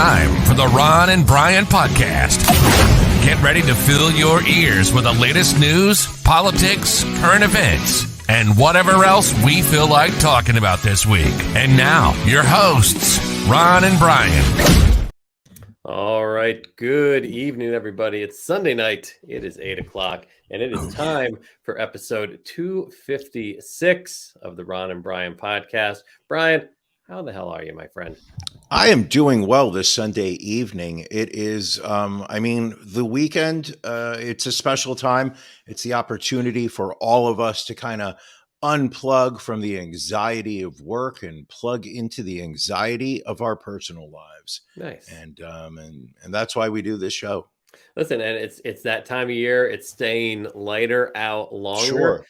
time for the Ron and Brian podcast. Get ready to fill your ears with the latest news, politics, current events, and whatever else we feel like talking about this week. And now, your hosts, Ron and Brian. All right. Good evening, everybody. It's Sunday night. It is 8 o'clock, and it is time for episode 256 of the Ron and Brian podcast. Brian, how the hell are you, my friend? I am doing well this Sunday evening. It is, the weekend. It's a special time. It's the opportunity for all of us to kind of unplug from the anxiety of work and plug into the anxiety of our personal lives. Nice. And that's why we do this show. Listen, and it's that time of year. It's staying lighter out longer. Sure.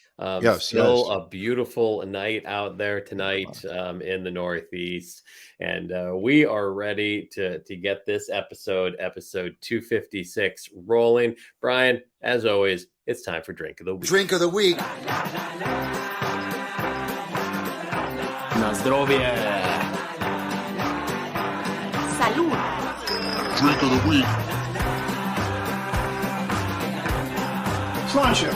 Still a beautiful night out there tonight in the Northeast. And we are ready to get this episode 256, rolling. Brian, as always, it's time for Drink of the Week. Drink of the Week. Na zdrowie. Salud. Drink of the Week. Friendship.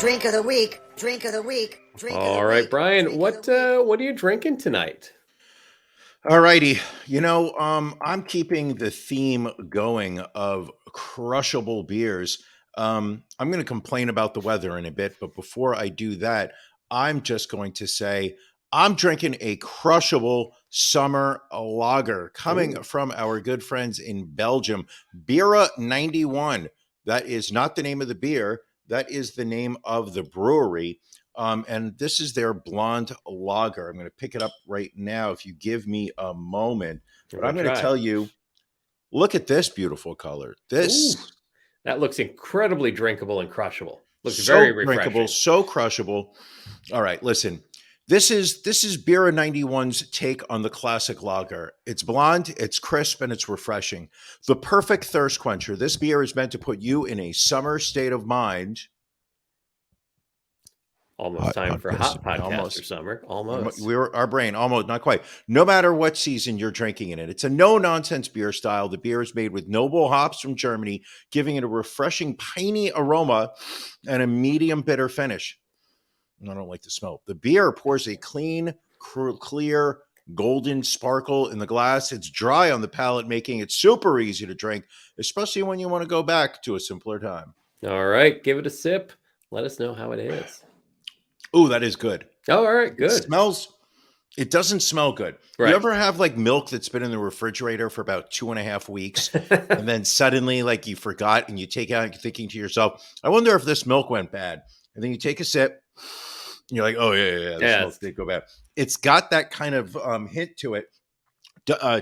Drink of the week. Drink of the week. Drink All right, Brian, what are you drinking tonight? All righty. I'm keeping the theme going of crushable beers. I'm going to complain about the weather in a bit, but before I do that, I'm just going to say I'm drinking a crushable summer lager coming from our good friends in Belgium, Bira 91. That is not the name of the beer. That is the name of the brewery. And this is their blonde lager. I'm going to pick it up right now if you give me a moment. But I'm going to tell you, look at this beautiful color. That looks incredibly drinkable and crushable. Looks so very refreshing. Drinkable, so crushable. All right, listen. This is Bira 91's take on the classic lager. It's blonde, it's crisp, and it's refreshing. The perfect thirst quencher. This beer is meant to put you in a summer state of mind. Almost time for a hot podcast for summer. Almost. Our brain, almost, not quite. No matter what season you're drinking in it. It's a no-nonsense beer style. The beer is made with noble hops from Germany, giving it a refreshing piney aroma and a medium bitter finish. I don't like the smell. The beer pours a clean, clear, golden sparkle in the glass. It's dry on the palate, making it super easy to drink, especially when you want to go back to a simpler time. All right, give it a sip. Let us know how it is. Oh, that is good. Oh, all right, good. It doesn't smell good. Right. You ever have like milk that's been in the refrigerator for about 2.5 weeks and then suddenly like you forgot and you take it out and you're thinking to yourself, I wonder if this milk went bad. And then you take a sip. You're like, oh, yeah, this milk did go bad. It's got that kind of hint to it.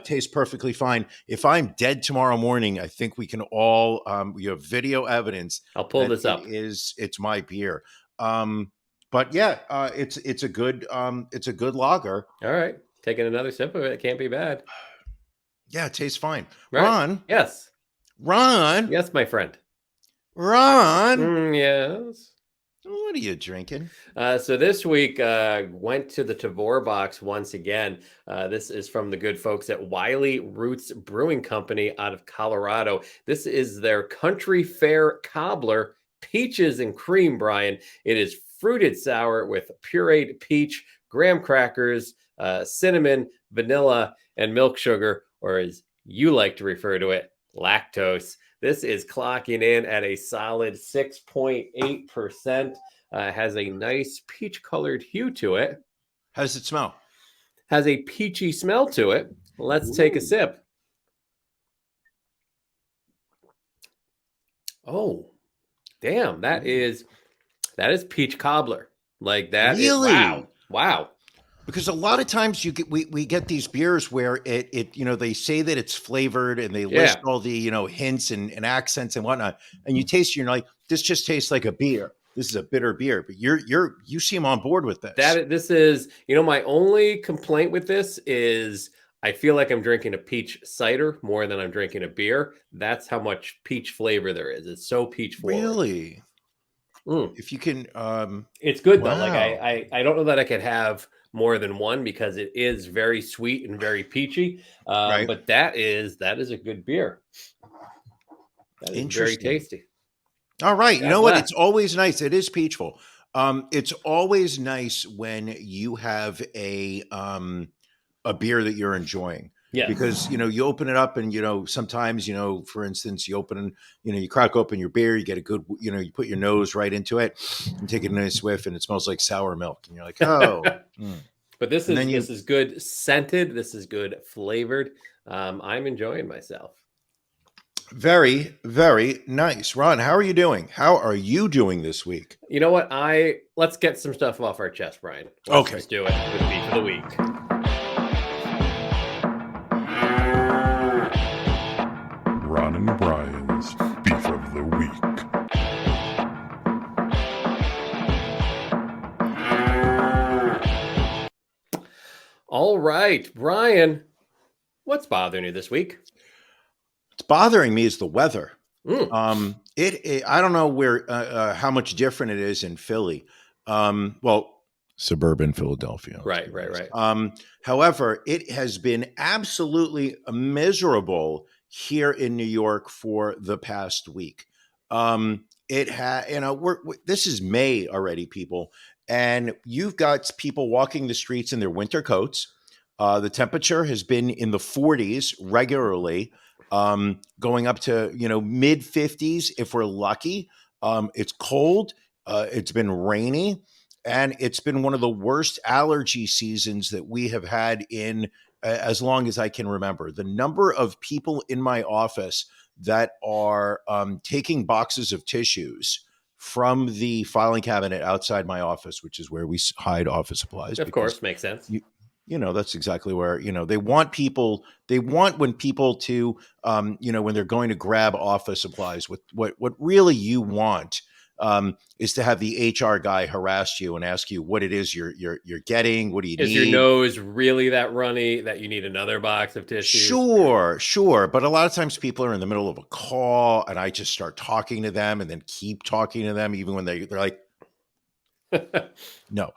Tastes perfectly fine. If I'm dead tomorrow morning, I think we can all, we have video evidence. I'll pull this up. It's my beer. But yeah, it's a good lager. All right. Taking another sip of it. It can't be bad. Yeah, it tastes fine. Right. Ron. Yes. Ron. Yes, my friend. Ron. Yes. What are you drinking? So this week, went to the Tavor box once again. This is from the good folks at Wiley Roots Brewing Company out of Colorado. This is their Country Fair Cobbler, Peaches and Cream, Brian. It is fruited sour with pureed peach, graham crackers, cinnamon, vanilla, and milk sugar, or as you like to refer to it, lactose. This is clocking in at a solid 6.8%. Has a nice peach-colored hue to it. How does it smell? Has a peachy smell to it. Let's take a sip. Oh, damn! That is peach cobbler. Like that. Really? Wow. Because a lot of times we get these beers where it they say that it's flavored and they list all the hints and accents and whatnot, and you taste it, you're like, this just tastes like a beer. This is a bitter beer, but you seem on board with this. This is my only complaint with this is I feel like I'm drinking a peach cider more than I'm drinking a beer. That's how much peach flavor there is. It's so peach forward. Really? If you can, it's good though. Like I don't know that I could have more than one because it is very sweet and very peachy. Right. But that is a good beer. That is very Interesting. tasty. All right. You God know what? bless. It's always nice. It is peachful. It's always nice when you have a beer that you're enjoying. Yes. Because you open it up and sometimes for instance you you crack open your beer, you get a good you put your nose right into it and take a nice whiff and it smells like sour milk and you're like, oh. But this And is then this is good scented. This is good flavored. I'm enjoying myself. Very, very nice. Ron, how are you doing? How are you doing this week? You know what? Let's get some stuff off our chest, Brian. Let's just do it with Beef of the Week. Ron and Brian's Beef of the Week. All right, Brian, what's bothering you this week? What's bothering me is the weather. Mm. I don't know where how much different it is in Philly. Well, suburban Philadelphia. Right. However, it has been absolutely miserable here in New York for the past week. It had, this is May already, people, and you've got people walking the streets in their winter coats. The temperature has been in the 40s regularly, going up to mid 50s if we're lucky. It's cold. It's been rainy. And it's been one of the worst allergy seasons that we have had in as long as I can remember. The number of people in my office that are taking boxes of tissues from the filing cabinet outside my office, which is where we hide office supplies. Of course, makes sense. That's exactly where, they want when people to, when they're going to grab office supplies, what really you want is to have the HR guy harass you and ask you what it is you're getting. What do you need? Is your nose really that runny that you need another box of tissues? Sure. But a lot of times people are in the middle of a call and I just start talking to them and then keep talking to them, even when they're like, no.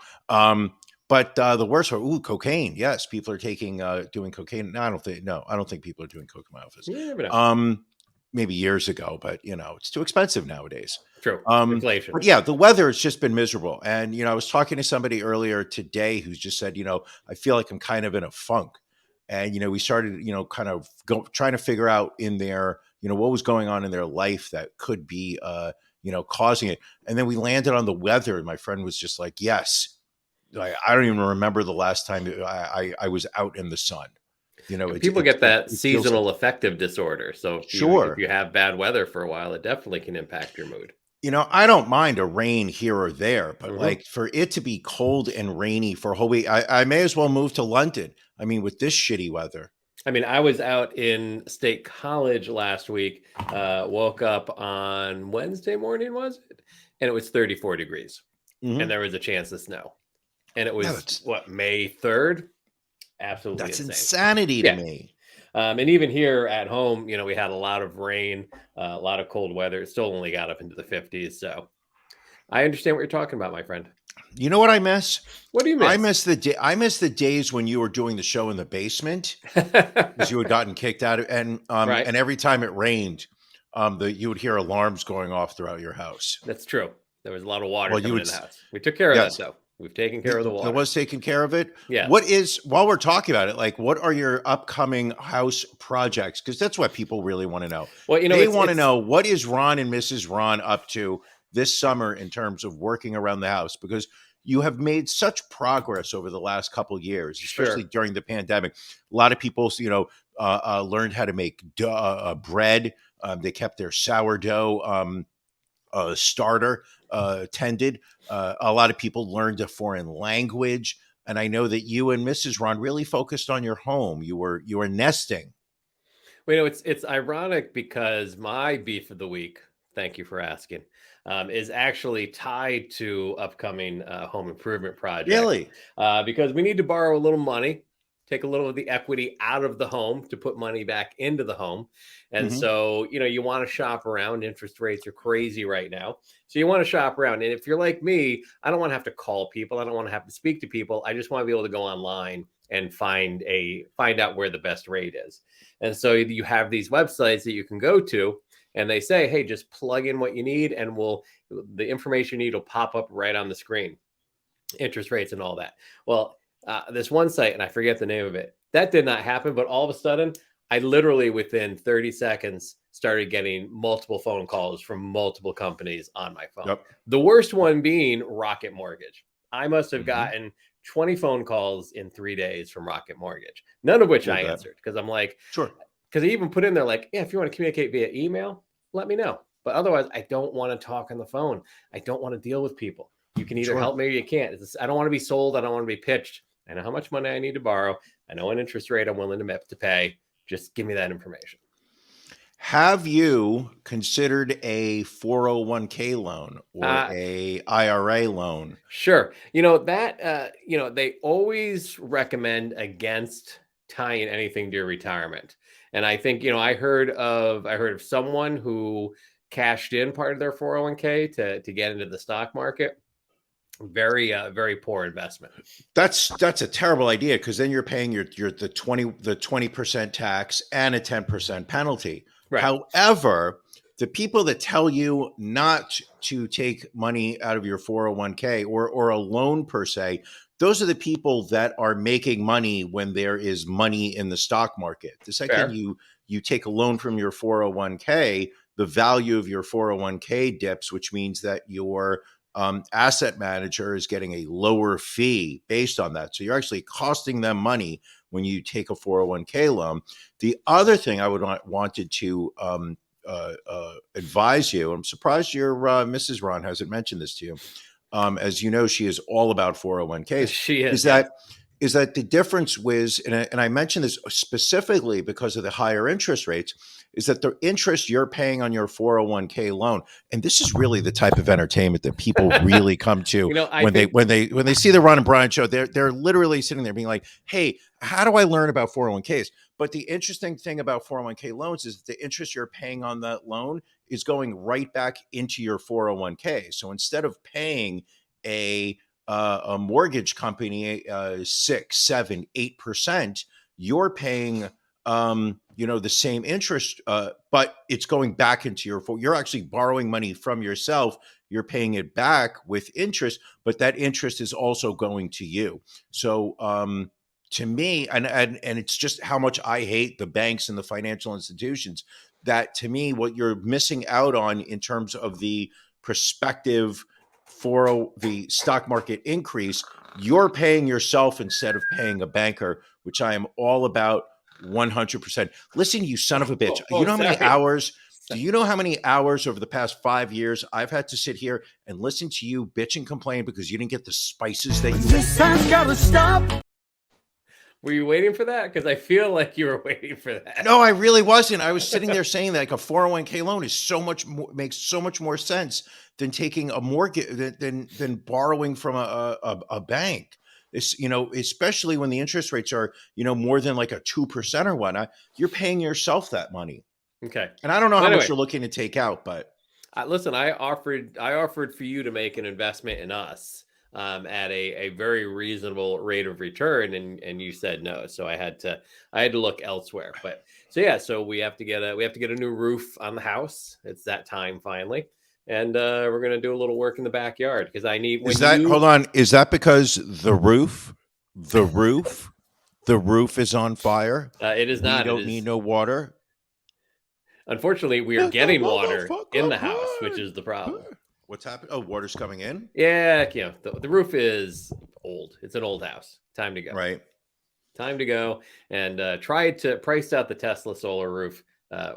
But the worst part, cocaine. Yes, people are doing cocaine. No, I don't think people are doing coke in my office. You never know. Maybe years ago, but it's too expensive nowadays. True. Inflation. But yeah, the weather has just been miserable. And, I was talking to somebody earlier today who's just said, I feel like I'm kind of in a funk. And, we started, kind of trying to figure out in their, what was going on in their life that could be, causing it. And then we landed on the weather. And my friend was just like, yes. I don't even remember the last time I was out in the sun. People get that seasonal affective disorder. So if you have bad weather for a while, it definitely can impact your mood. I don't mind a rain here or there, but like for it to be cold and rainy for a whole week, I may as well move to London. I mean, with this shitty weather. I mean, I was out in State College last week, woke up on Wednesday morning, was it? And it was 34 degrees and there was a chance of snow. And it was May 3rd? Absolutely That's insane. Insanity to me. And even here at home, we had a lot of rain, a lot of cold weather. It still only got up into the 50s. So I understand what you're talking about, my friend. You know what I miss? What do you miss? I miss the days when you were doing the show in the basement because you had gotten kicked out of, and every time it rained, you would hear alarms going off throughout your house. That's true. There was a lot of water coming in the house. We took care of that, though. We've taken care of the water. It was taking care of it? Yeah. While we're talking about it, like, what are your upcoming house projects? Because that's what people really want to know. Well, they want to know, what is Ron and Mrs. Ron up to this summer in terms of working around the house? Because you have made such progress over the last couple of years, especially during the pandemic. A lot of people, learned how to make bread. They kept their sourdough starter tended. A lot of people learned a foreign language, and I know that you and Mrs. Ron really focused on your home. You were nesting. Well, it's ironic because my beef of the week, thank you for asking, is actually tied to upcoming home improvement projects. Really? Because we need to borrow a little money take a little of the equity out of the home to put money back into the home. And Mhm. so, you want to shop around. Interest rates are crazy right now. So you want to shop around. And if you're like me, I don't want to have to call people. I don't want to have to speak to people. I just want to be able to go online and find out where the best rate is. And so you have these websites that you can go to, and they say, hey, just plug in what you need, and the information you need will pop up right on the screen, interest rates and all that. Well, this one site, and I forget the name of it, that did not happen. But all of a sudden, I literally within 30 seconds started getting multiple phone calls from multiple companies on my phone. Yep. The worst one being Rocket Mortgage. I must have Mhm. gotten 20 phone calls in 3 days from Rocket Mortgage, none of which Feel I that. answered, because I'm like, Sure. because I even put in there like, yeah, if you want to communicate via email, let me know. But otherwise, I don't want to talk on the phone. I don't want to deal with people. You can either Sure. help me or you can't. I don't want to be sold. I don't want to be pitched. I know how much money I need to borrow. I know an interest rate I'm willing to pay. Just give me that information. Have you considered a 401k loan or a IRA loan? Sure. They always recommend against tying anything to your retirement. And I think, I heard of someone who cashed in part of their 401k to get into the stock market. Very, very poor investment. That's a terrible idea, because then you're paying the 20% tax and a 10% penalty. Right. However, the people that tell you not to take money out of your 401k or a loan per se, those are the people that are making money when there is money in the stock market. The second Fair. you take a loan from your 401k, the value of your 401k dips, which means that your asset manager is getting a lower fee based on that. So you're actually costing them money when you take a 401k loan. The other thing I would wanted to advise you, I'm surprised your Mrs. Ron hasn't mentioned this to you. As you know, she is all about 401ks. She is. Is that the difference was, and I mentioned this specifically because of the higher interest rates, is that the interest you're paying on your 401k loan, and this is really the type of entertainment that people really come to when they see the Ron and Brian show. They're literally sitting there being like, "Hey, how do I learn about 401ks?" But the interesting thing about 401k loans is that the interest you're paying on that loan is going right back into your 401k. So instead of paying a mortgage company 6, 7, 8%, you're paying the same interest, but it's going back into you're actually borrowing money from yourself. You're paying it back with interest, but that interest is also going to you. So to me, and it's just how much I hate the banks and the financial institutions, that to me, what you're missing out on in terms of the prospective for the stock market increase, you're paying yourself instead of paying a banker, which I am all about 100%. Listen, you son of a bitch. You know how many hours? Do you know how many hours over the past 5 years I've had to sit here and listen to you bitch and complain because you didn't get the spices that you This time's gotta stop. Were you waiting for that? Because I feel like you were waiting for that. No, I really wasn't. I was sitting there saying that like a 401k loan is makes so much more sense than taking a mortgage than borrowing from a bank. It's, especially when the interest rates are, more than like a 2% or whatnot, you're paying yourself that money. Okay. And I don't know how Anyway, much you're looking to take out, but listen, I offered for you to make an investment in us at a very reasonable rate of return, and you said no. So I had to look elsewhere. But so we have to get a new roof on the house. It's that time finally. And we're going to do a little work in the backyard because I need. Hold on. Is that because the roof is on fire? It is not. We don't need no water. Unfortunately, we are getting water in the house, which is the problem. What's happened? Oh, water's coming in? Yeah, the roof is old. It's an old house. Time to go. Right. Time to go. And priced out the Tesla solar roof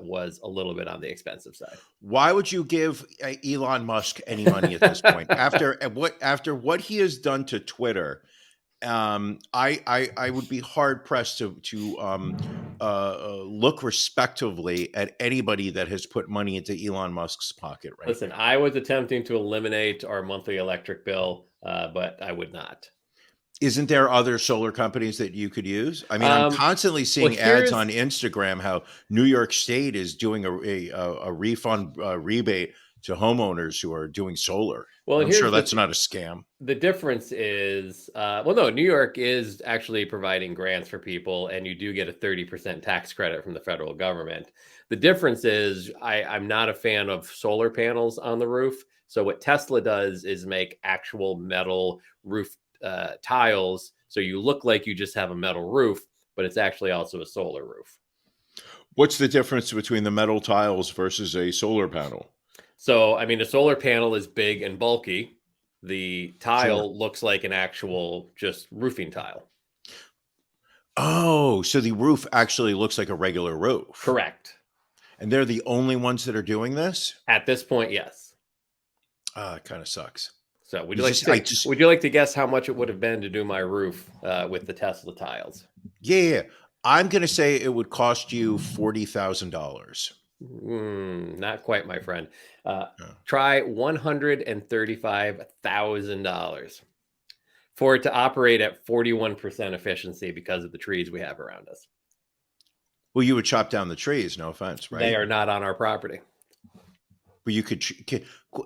was a little bit on the expensive side. Why would you give Elon Musk any money at this point? After what he has done to Twitter, I would be hard pressed to look respectively at anybody that has put money into Elon Musk's pocket. Right. Listen, I was attempting to eliminate our monthly electric bill, but I would not. Isn't there other solar companies that you could use? I mean, I'm constantly seeing ads on Instagram how New York State is doing a refund rebate to homeowners who are doing solar. Well, I'm sure that's not a scam. The difference is, no, New York is actually providing grants for people, and you do get a 30% tax credit from the federal government. The difference is I'm not a fan of solar panels on the roof. So what Tesla does is make actual metal roof tiles. So you look like you just have a metal roof, but it's actually also a solar roof. What's the difference between the metal tiles versus a solar panel? So, I mean, a solar panel is big and bulky. The tile looks like an actual just roofing tile. Oh, so the roof actually looks like a regular roof. Correct. And they're the only ones that are doing this? At this point, yes. It kind of sucks. So would you like to guess how much it would have been to do my roof with the Tesla tiles? Yeah. I'm going to say it would cost you $40,000. Not quite, my friend. Try $135,000 for it to operate at 41% efficiency because of the trees we have around us. Well, you would chop down the trees, no offense, right? They are not on our property. But you could,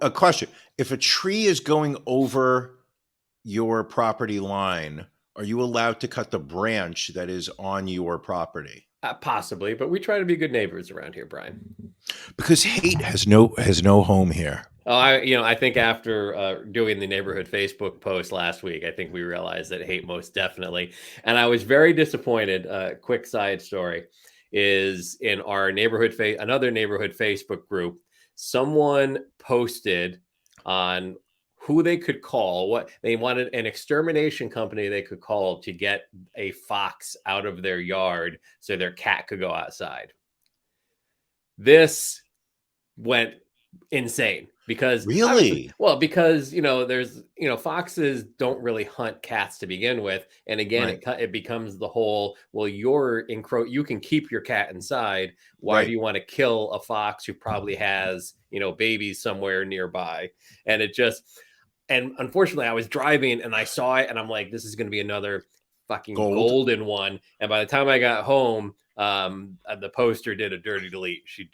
a question, if a tree is going over your property line, are you allowed to cut the branch that is on your property? Possibly, but we try to be good neighbors around here, Brian. Because hate has no home here. Oh, I think after doing the neighborhood Facebook post last week, I think we realized that hate most definitely. And I was very disappointed. Quick side story is in our neighborhood, another neighborhood Facebook group, someone posted on who they could call, what they wanted, an extermination company they could call to get a fox out of their yard so their cat could go outside. This went insane because because there's foxes don't really hunt cats to begin with, and again it becomes the whole, well, you can keep your cat inside, why do you want to kill a fox who probably has babies somewhere nearby? And unfortunately I was driving and I saw it and I'm like, this is going to be another fucking golden one. And by the time I got home, the poster did a dirty delete. She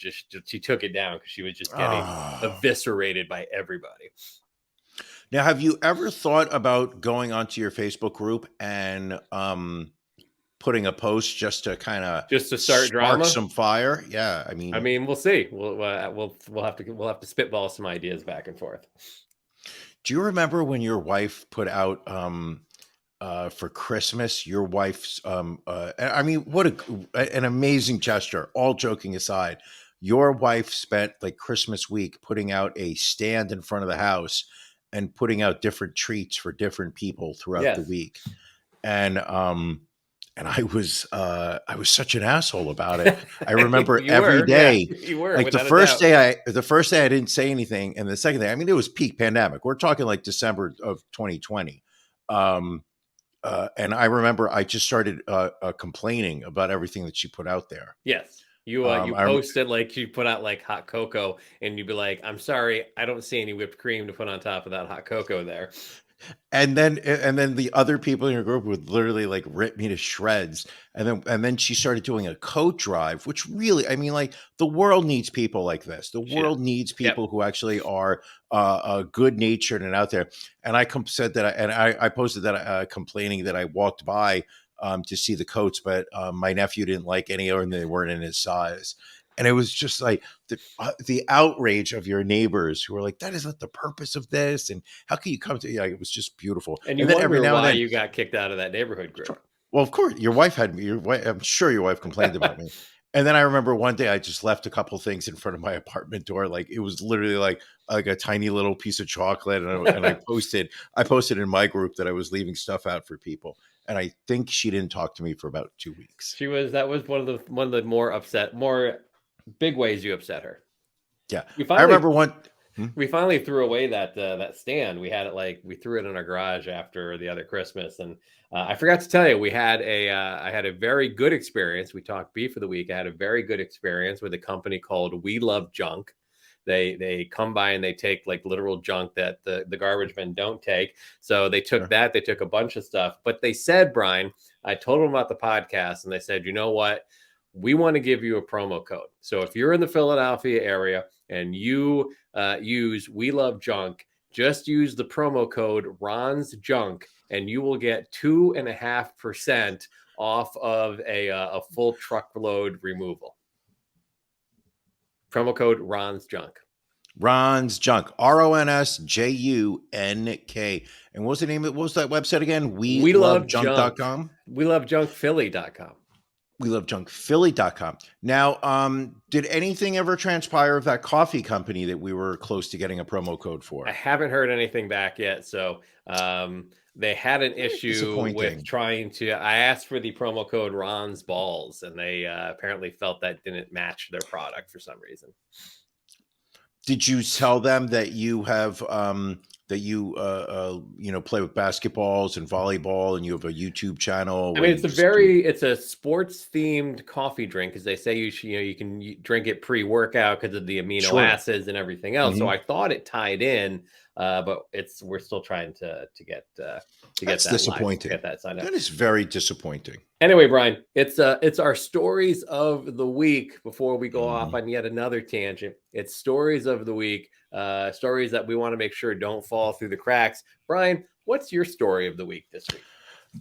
took it down because she was just getting eviscerated by everybody. Now, have you ever thought about going onto your Facebook group and putting a post just to start drama, some fire? Yeah, I mean, we'll see. We'll have to spitball some ideas back and forth. Do you remember when your wife put out for Christmas, your wife's what an amazing gesture, all joking aside. Your wife spent like Christmas week putting out a stand in front of the house and putting out different treats for different people throughout the week. And I was such an asshole about it. I remember every day. Yeah, you were. Like the first day I didn't say anything, and the second day, it was peak pandemic. We're talking like December of 2020. And I remember I just started complaining about everything that she put out there. Yes. You posted like you put out like hot cocoa, and you'd be like, I'm sorry, I don't see any whipped cream to put on top of that hot cocoa there. And then the other people in your group would literally like rip me to shreds. And then she started doing a coat drive, which really, the world needs people like this. The world needs people who actually are good natured and out there. And I said that, I posted that complaining that I walked by to see the coats, but my nephew didn't like any of them. They weren't in his size. And it was just like the outrage of your neighbors who were like, that is not the purpose of this. And how can you come to, it was just beautiful. And you wonder why you got kicked out of that neighborhood group. Well, of course, your wife I'm sure your wife complained about me. And then I remember one day I just left a couple things in front of my apartment door. Like it was literally like a tiny little piece of chocolate. And I posted in my group that I was leaving stuff out for people. And I think she didn't talk to me for about 2 weeks. That was one of the more big ways you upset her. Yeah. I remember one. We finally threw away that stand. We had it we threw it in our garage after the other Christmas. And I forgot to tell you, I had a very good experience. We talked beef of the week. I had a very good experience with a company called We Love Junk. they come by and they take like literal junk that the garbage men don't take. So they took that, they took a bunch of stuff, but they said, Brian, I told them about the podcast and they said, you know what? We want to give you a promo code. So if you're in the Philadelphia area and you use We Love Junk, just use the promo code Ron's Junk and you will get 2.5% off of a full truckload removal. Promo code Ron's Junk. Ron's Junk. RONSJUNK. And what's the name of it? What was that website again? We love junk. junk.com. We love junkphilly.com. We love junkphilly.com. Now, did anything ever transpire of that coffee company that we were close to getting a promo code for? I haven't heard anything back yet. So they had an issue with trying to. I asked for the promo code Ron's Balls, and they apparently felt that didn't match their product for some reason. Did you tell them that you have play with basketballs and volleyball, and you have a YouTube channel? I mean, it's a sports themed coffee drink, because they say you can drink it pre-workout because of the amino acids and everything else. So I thought it tied in, but we're still trying to get That's that disappointing. Get that signed up. That is very disappointing. Anyway, Brian, it's our stories of the week before we go off on yet another tangent. It's stories of the week, stories that we want to make sure don't fall through the cracks. Brian, what's your story of the week this week?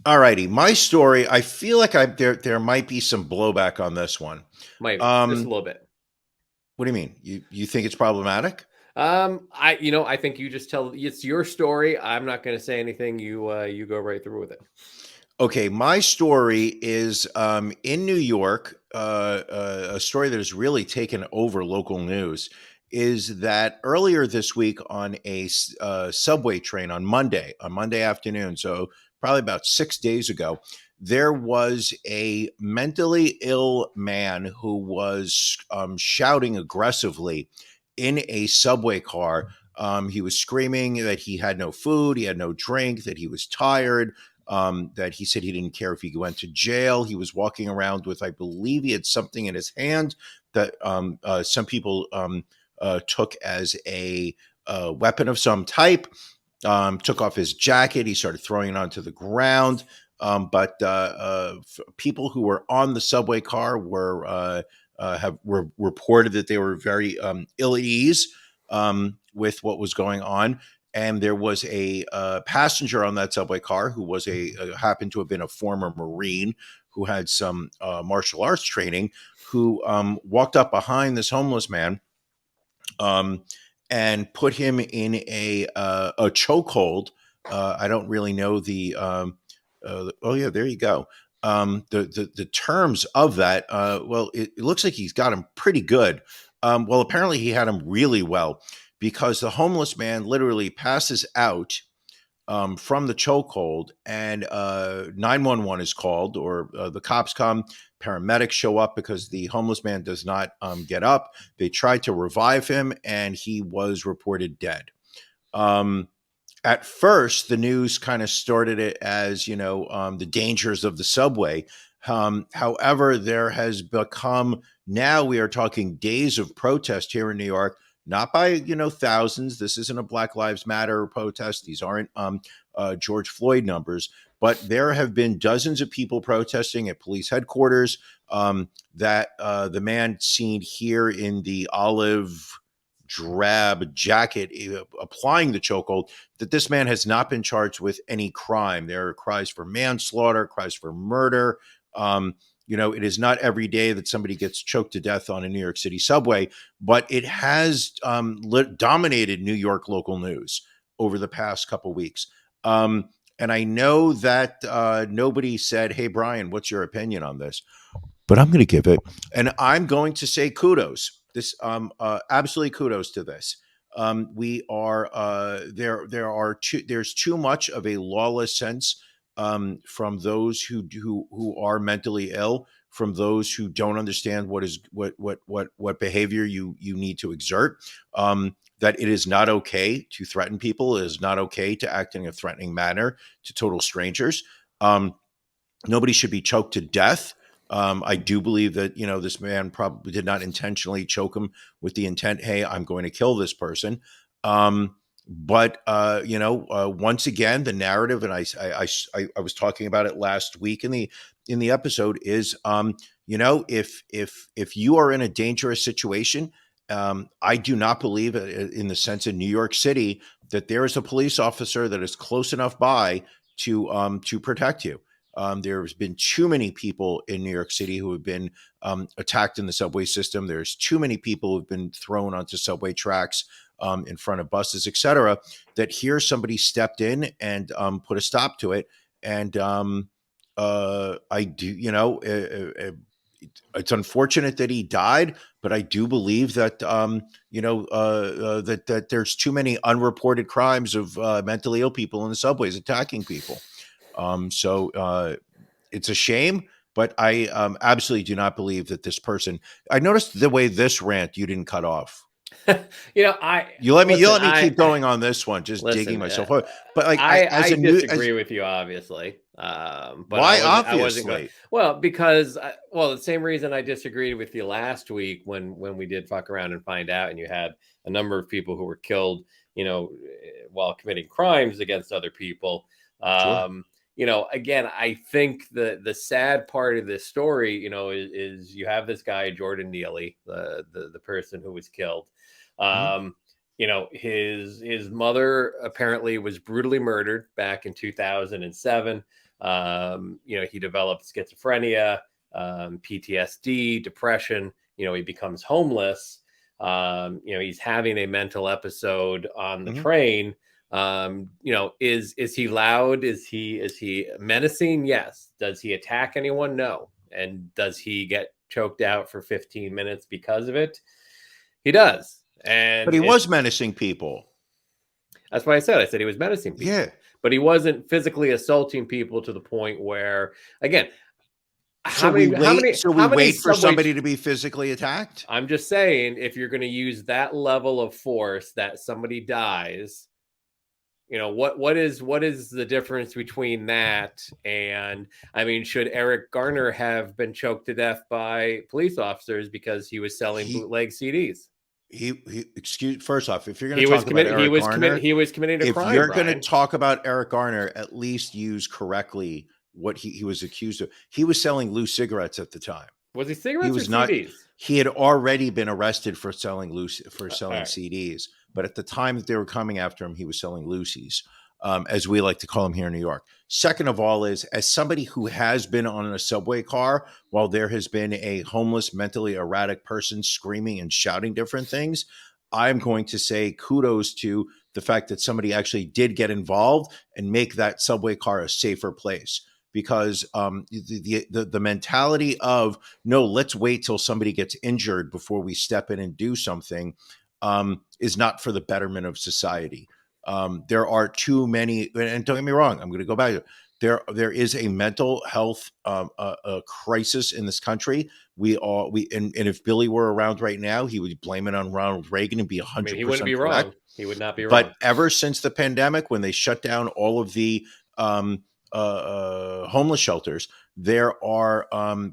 All righty. My story, I feel like there might be some blowback on this one. Might just a little bit. What do you mean? You think it's problematic? I think you just tell it's your story. I'm not going to say anything. You go right through with it. Okay, my story is in New York. A story that has really taken over local news is that earlier this week on a subway train on Monday afternoon, so probably about 6 days ago, there was a mentally ill man who was shouting aggressively in a subway car. He was screaming that he had no food, he had no drink, that he was tired. That he said he didn't care if he went to jail. He was walking around with, I believe he had something in his hand that some people took as a weapon of some type. Took off his jacket. He started throwing it onto the ground. But people who were on the subway car were reported that they were very ill at ease with what was going on. And there was a passenger on that subway car who was happened to have been a former Marine who had some martial arts training, who walked up behind this homeless man and put him in a chokehold. I don't really know the. Oh yeah, there you go. The terms of that. Well, it looks like he's got him pretty good. Well, apparently he had him really well, because the homeless man literally passes out from the chokehold, and 911 is called, or the cops come, paramedics show up because the homeless man does not get up. They tried to revive him, and he was reported dead. At first, the news kind of started it as, the dangers of the subway. However, there has become, now we are talking days of protest here in New York, not by, thousands. This isn't a Black Lives Matter protest. These aren't George Floyd numbers, but there have been dozens of people protesting at police headquarters that the man seen here in the olive drab jacket applying the chokehold, that this man has not been charged with any crime. There are cries for manslaughter, cries for murder. It is not every day that somebody gets choked to death on a New York City subway, but it has dominated New York local news over the past couple weeks. And I know that nobody said, "Hey, Brian, what's your opinion on this?" But I'm going to give it, and I'm going to say kudos. This absolutely kudos to this. We are there's too much of a lawless sense from those who are mentally ill, from those who don't understand what behavior you need to exert. That it is not okay to threaten people. It is not okay to act in a threatening manner to total strangers. Nobody should be choked to death I do believe that, this man probably did not intentionally choke him with the intent, hey, I'm going to kill this person. But once again, the narrative, and I was talking about it last week in the episode, is if you are in a dangerous situation, I do not believe, in the sense of New York City, that there is a police officer that is close enough by to protect you. There's been too many people in New York City who have been attacked in the subway system. There's too many people who've been thrown onto subway tracks, in front of buses, etc., that here somebody stepped in and put a stop to it. And I do, it's unfortunate that he died, but I do believe that that there's too many unreported crimes of mentally ill people in the subways attacking people. So it's a shame, but I absolutely do not believe that this person. I noticed the way this rant you didn't cut off. You let me keep going on this one, just digging myself up. But like, I disagree with you, obviously. But why? Obviously, because the same reason I disagreed with you last week when we did fuck around and find out, and you had a number of people who were killed, while committing crimes against other people. Sure. Again, I think the sad part of this story, is you have this guy Jordan Neely, the person who was killed. His mother apparently was brutally murdered back in 2007. He developed schizophrenia, PTSD, depression. He becomes homeless. He's having a mental episode on the train. Is he loud? Is he menacing? Yes. Does he attack anyone? No. And does he get choked out for 15 minutes because of it? He does. But he was menacing people. That's why I said he was menacing people. Yeah. But he wasn't physically assaulting people to the point where, again, we wait for somebody to be physically attacked? I'm just saying, if you're going to use that level of force that somebody dies, what is the difference between that and, should Eric Garner have been choked to death by police officers because he was selling bootleg CDs? First off, if you're going to talk about Eric Garner, he was committing a crime. If you're going to talk about Eric Garner, at least use correctly what he was accused of. He was selling loose cigarettes at the time. Was he cigarettes or CDs? He had already been arrested for selling CDs, but at the time that they were coming after him, he was selling loosies, as we like to call them here in New York. Second of all, is as somebody who has been on a subway car while there has been a homeless, mentally erratic person screaming and shouting different things, I'm going to say kudos to the fact that somebody actually did get involved and make that subway car a safer place. Because the mentality of, no, let's wait till somebody gets injured before we step in and do something, is not for the betterment of society. There are too many, and don't get me wrong, I'm going to go back to it. There is a mental health a crisis in this country. And if Billy were around right now, he would blame it on Ronald Reagan and be 100% he wouldn't be correct. wrong. He would not be wrong. But ever since the pandemic, when they shut down all of the homeless shelters, there are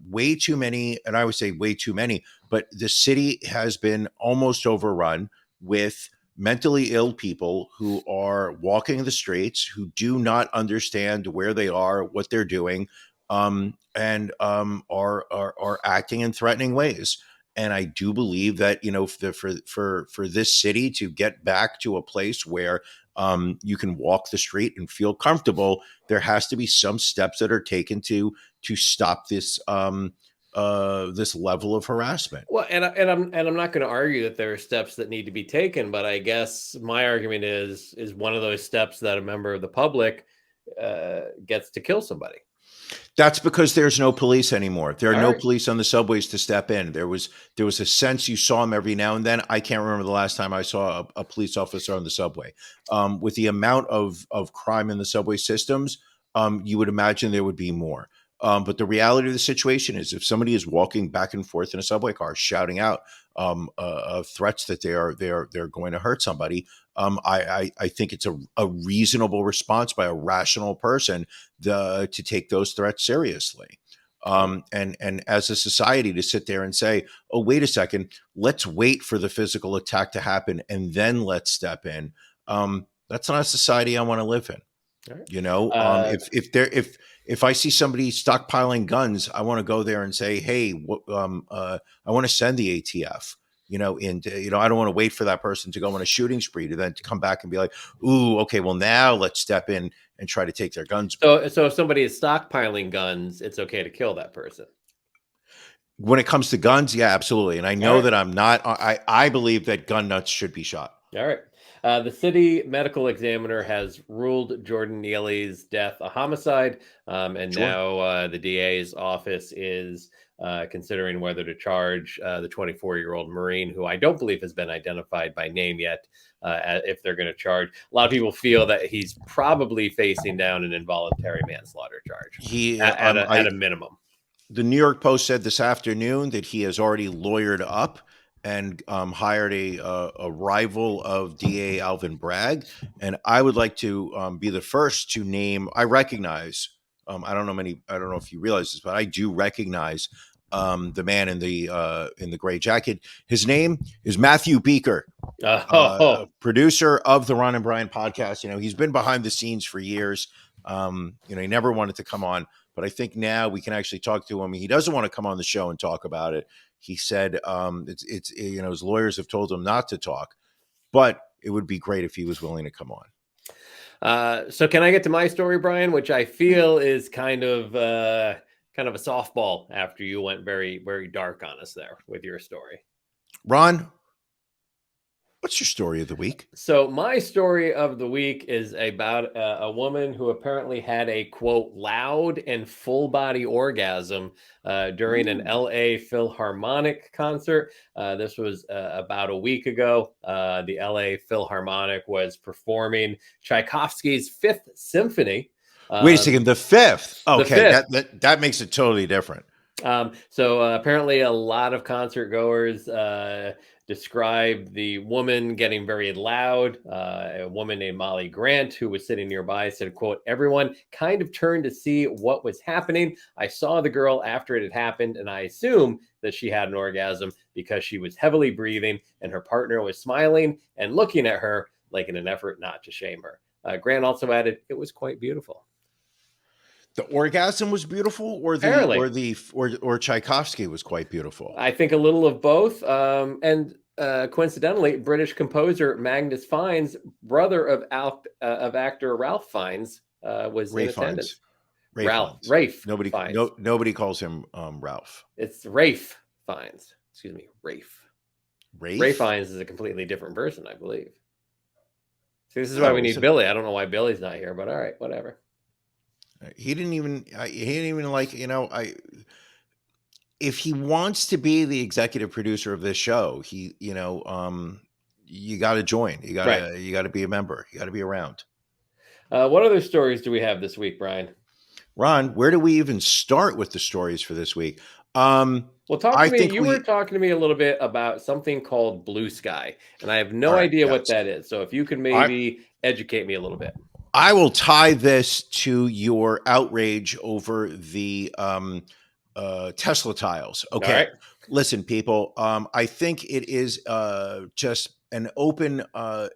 way too many, and I would say way too many, but the city has been almost overrun with mentally ill people who are walking the streets, who do not understand where they are, what they're doing, and are acting in threatening ways. And I do believe that, for this city to get back to a place where you can walk the street and feel comfortable, there has to be some steps that are taken to stop this this level of harassment. Well, and I'm not going to argue that there are steps that need to be taken, but I guess my argument is one of those steps that a member of the public gets to kill somebody. That's because there's no police anymore. There are no police on the subways to step in. There was a sense you saw them every now and then. I can't remember the last time I saw a police officer on the subway. With the amount of crime in the subway systems, you would imagine there would be more. But the reality of the situation is, if somebody is walking back and forth in a subway car, shouting out threats that they're going to hurt somebody, I think it's a reasonable response by a rational person to take those threats seriously. And as a society to sit there and say, oh, wait a second, let's wait for the physical attack to happen and then let's step in. That's not a society I want to live in. Right. You know, if I see somebody stockpiling guns, I want to go there and say, hey, I want to send the ATF. You know, and I don't want to wait for that person to go on a shooting spree to then to come back and be like, ooh, okay, well now let's step in and try to take their guns. So if somebody is stockpiling guns, it's okay to kill that person. When it comes to guns, yeah, absolutely. And I know that I'm not. I believe that gun nuts should be shot. All right. The city medical examiner has ruled Jordan Neely's death a homicide, and now the DA's office is considering whether to charge the 24-year-old Marine, who I don't believe has been identified by name yet, if they're going to charge. A lot of people feel that he's probably facing down an involuntary manslaughter charge at a minimum. The New York Post said this afternoon that he has already lawyered up and hired a rival of DA Alvin Bragg. And I would like to be the first to name. I recognize. I don't know if you realize this, but I do recognize the man in the gray jacket. His name is Matthew Beaker, producer of the Ron and Brian podcast. You know, he's been behind the scenes for years. He never wanted to come on, but I think now we can actually talk to him. He doesn't want to come on the show and talk about it. He said his lawyers have told him not to talk, but it would be great if he was willing to come on. So can I get to my story, Brian, which I feel is kind of a softball after you went very, very dark on us there with your story. Ron, what's your story of the week? So my story of the week is about a woman who apparently had a, quote, loud and full body orgasm during an LA Philharmonic concert. This was about a week ago. The LA Philharmonic was performing Tchaikovsky's Fifth Symphony. Wait a second, the fifth. Okay, that makes it totally different. So apparently a lot of concert goers described the woman getting very loud. A woman named Molly Grant, who was sitting nearby, said, quote, everyone kind of turned to see what was happening. I saw the girl after it had happened, and I assume that she had an orgasm because she was heavily breathing and her partner was smiling and looking at her like in an effort not to shame her. Grant also added, it was quite beautiful. The orgasm was beautiful, or Tchaikovsky was quite beautiful. I think a little of both. And coincidentally, British composer Magnus Fiennes, brother of actor Ralph Fiennes, was in attendance. Rafe. Nobody calls him Ralph. It's Rafe Fiennes. Excuse me, Rafe. Rafe Fiennes is a completely different person, I believe. See, this is why we need Billy. I don't know why Billy's not here, but all right, whatever. He didn't even like, if he wants to be the executive producer of this show, you got to join. You got to be a member. You got to be around. What other stories do we have this week, Brian? Ron, where do we even start with the stories for this week? Well, talk to me. You were talking to me a little bit about something called Bluesky, and I have no idea what that is. So if you could maybe educate me a little bit. I will tie this to your outrage over the Tesla tiles. Okay. Right. Listen, people, I think it is just an open,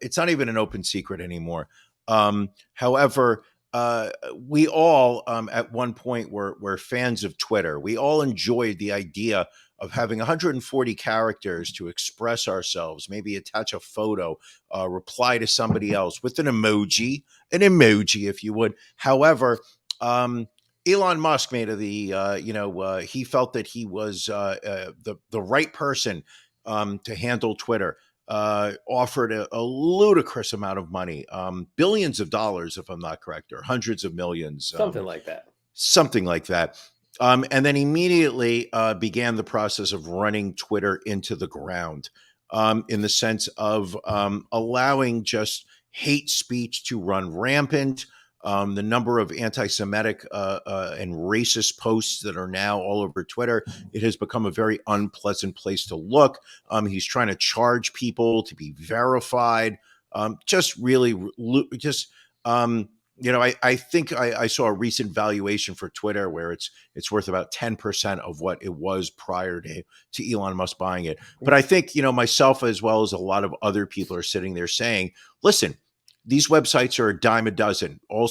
it's not even an open secret anymore. However, we all at one point were fans of Twitter. We all enjoyed the idea of having 140 characters to express ourselves, maybe attach a photo, reply to somebody else with an emoji, if you would. However, Elon Musk made he felt that he was the right person to handle Twitter. Offered a ludicrous amount of money, billions of dollars, if I'm not correct, or hundreds of millions. Something like that. And then immediately began the process of running Twitter into the ground, in the sense of allowing just hate speech to run rampant. The number of anti-Semitic and racist posts that are now all over Twitter, it has become a very unpleasant place to look. He's trying to charge people to be verified. I think I saw a recent valuation for Twitter where it's worth about 10% of what it was prior to Elon Musk buying it. But I think, myself as well as a lot of other people are sitting there saying, listen, these websites are a dime a dozen. All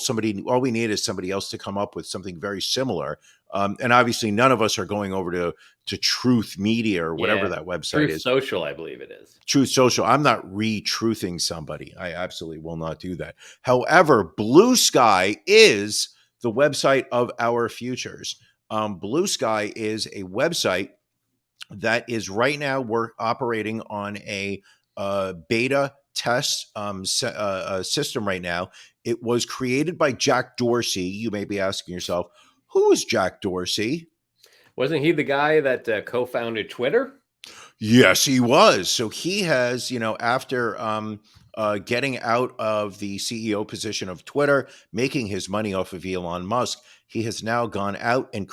we need is somebody else to come up with something very similar. And obviously none of us are going over to Truth Media or whatever that website Truth is. Social, I believe it is. Truth Social. I'm not re-truthing somebody. I absolutely will not do that. However, Bluesky is the website of our futures. Bluesky is a website that is right now we're operating on a beta test system right now. It was created by Jack Dorsey. You may be asking yourself, who is Jack Dorsey? Wasn't he the guy that co-founded Twitter? Yes, he was. So he has, after getting out of the CEO position of Twitter, making his money off of Elon Musk, he has now gone out and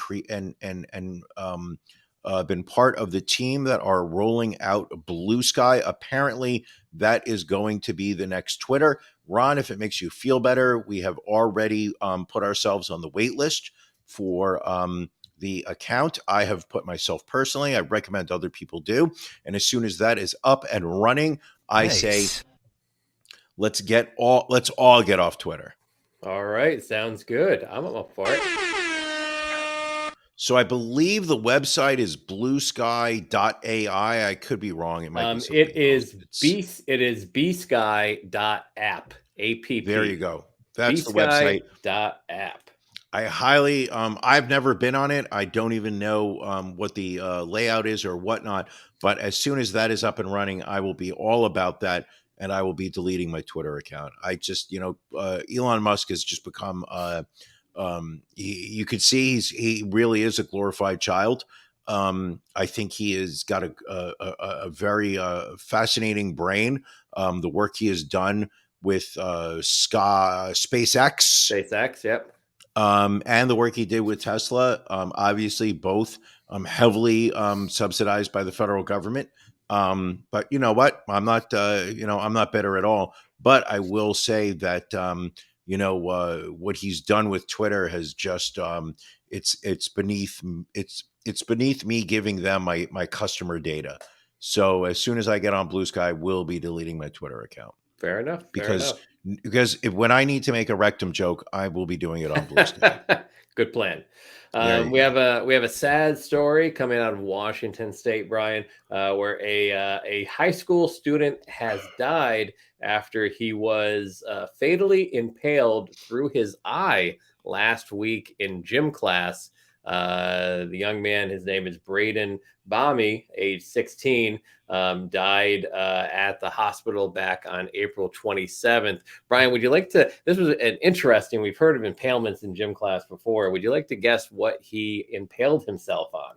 been part of the team that are rolling out Bluesky. Apparently, that is going to be the next Twitter. Ron, if it makes you feel better, we have already put ourselves on the wait list for the account. I have put myself personally. I recommend other people do. And as soon as that is up and running, I say, let's all get off Twitter. All right. Sounds good. I'm up for it. So I believe the website is bluesky.ai. I could be wrong. It might be it is bsky.app. APP. There you go. That's the website. Bsky.app. I highly, I've never been on it. I don't even know what the layout is or whatnot. But as soon as that is up and running, I will be all about that. And I will be deleting my Twitter account. I just, Elon Musk has just become, you could see he really is a glorified child. I think he has got a very fascinating brain. The work he has done with SpaceX. Yep. And the work he did with Tesla, obviously both heavily subsidized by the federal government. But you know what? I'm not bitter at all. But I will say that what he's done with Twitter has just it's beneath me giving them my customer data. So as soon as I get on Bluesky, I will be deleting my Twitter account. Fair enough. Because when I need to make a rectum joke, I will be doing it on Bluesky. Good plan. We have a sad story coming out of Washington State, Brian, where a high school student has died after he was fatally impaled through his eye last week in gym class. The young man, his name is Braden Bami, age 16, died at the hospital back on April 27th. Brian, would you like to, this was an interesting, we've heard of impalements in gym class before. Would you like to guess what he impaled himself on?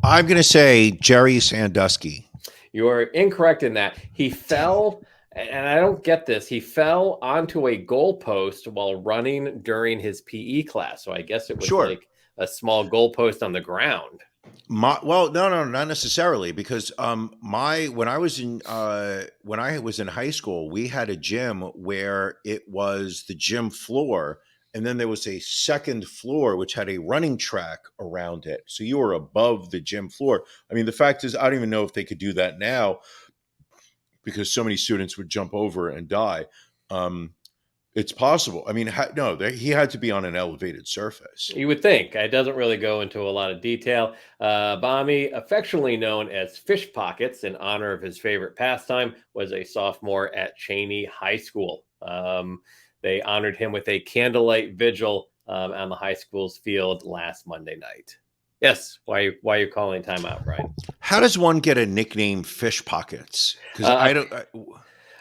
I'm going to say Jerry Sandusky. You are incorrect in that. He fell, and I don't get this, he fell onto a goalpost while running during his PE class. So I guess it was like a small goalpost on the ground. Well, no, not necessarily, because when I was in high school, we had a gym where it was the gym floor, and then there was a second floor which had a running track around it. So you were above the gym floor. I mean, the fact is, I don't even know if they could do that now because so many students would jump over and die. It's possible. I mean, he had to be on an elevated surface. You would think. It doesn't really go into a lot of detail. Bami, affectionately known as Fish Pockets in honor of his favorite pastime, was a sophomore at Cheney High School. They honored him with a candlelight vigil on the high school's field last Monday night. Yes. Why are you calling timeout, Brian? How does one get a nickname Fish Pockets? Because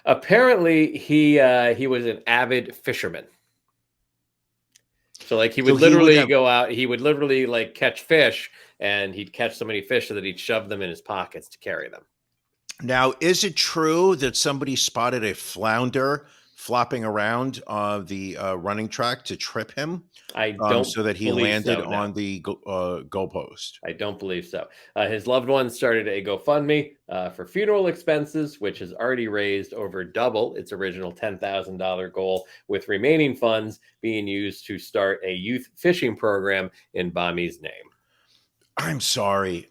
apparently, he was an avid fisherman. So, like, he would literally go out. He would literally like catch fish, and he'd catch so many fish so that he'd shove them in his pockets to carry them. Now, is it true that somebody spotted a flounder flopping around the running track to trip him I don't so that he believe landed so, no. on the goalpost. I don't believe so. His loved ones started a GoFundMe for funeral expenses, which has already raised over double its original $10,000 goal, with remaining funds being used to start a youth fishing program in Bami's name. I'm sorry.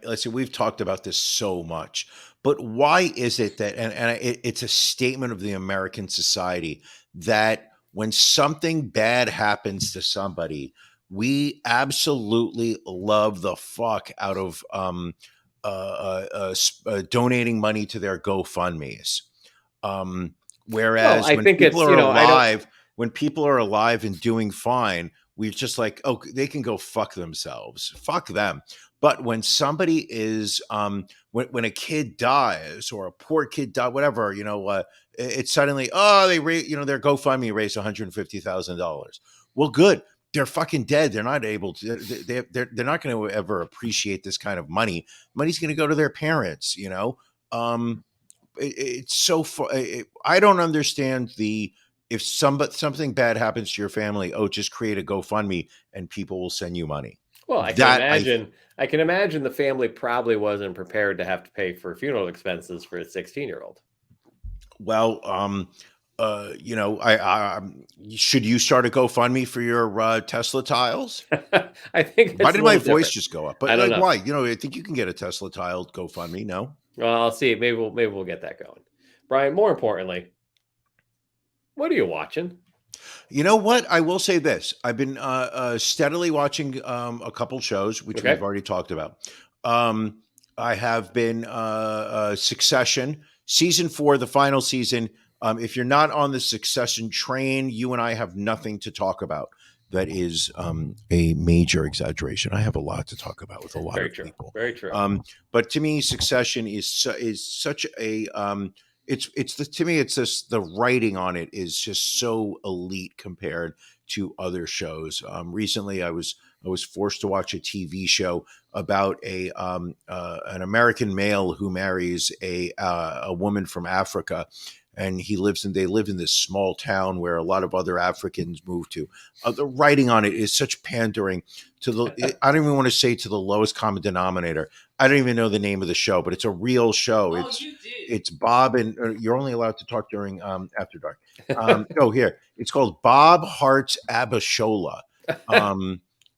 Listen, we've talked about this so much, but why is it that, it's a statement of the American society that when something bad happens to somebody, we absolutely love the fuck out of donating money to their GoFundMe's. Well, Whereas I think it's, when people are alive and doing fine, we're just like, oh, they can go fuck themselves. Fuck them. But when somebody is, when a kid dies or a poor kid dies, whatever, it's suddenly, oh, their GoFundMe raised $150,000. Well, good. They're fucking dead. They're not able to. They're not going to ever appreciate this kind of money. Money's going to go to their parents. It's so far. I don't understand if something bad happens to your family, just create a GoFundMe and people will send you money. Well, I can imagine the family probably wasn't prepared to have to pay for funeral expenses for a 16-year-old. Well, should you start a GoFundMe for your Tesla tiles? I think. Why did my voice just go up? But I don't know. Why? I think you can get a Tesla tile GoFundMe. No. Well, I'll see. Maybe we'll get that going. Brian, more importantly, what are you watching? You know what? I will say this. I've been steadily watching a couple shows, which we've already talked about. I have been Succession, season 4, the final season. If you're not on the Succession train, you and I have nothing to talk about. That is a major exaggeration. I have a lot to talk about with a lot of people. Very true. But to me, Succession is such a to me, it's just the writing on it is just so elite compared to other shows. Recently, I was forced to watch a TV show about an American male who marries a woman from Africa. And they live in this small town where a lot of other Africans move to. The writing on it is such pandering to I don't even want to say to the lowest common denominator. I don't even know the name of the show, but it's a real show. It's Bob, and you're only allowed to talk during After Dark. Here. It's called Bob Hart's Abishola.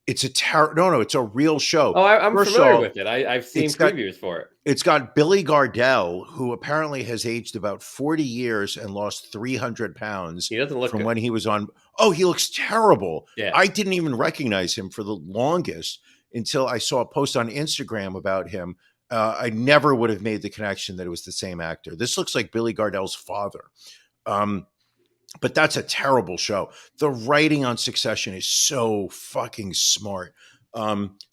It's it's a real show. Oh, I'm familiar with it. I've seen previews for it. It's got Billy Gardell, who apparently has aged about 40 years and lost 300 pounds. He doesn't look from good. When he was on. Oh, he looks terrible. Yeah. I didn't even recognize him for the longest until I saw a post on Instagram about him. I never would have made the connection that it was the same actor. This looks like Billy Gardell's father. But that's a terrible show. The writing on Succession is so fucking smart.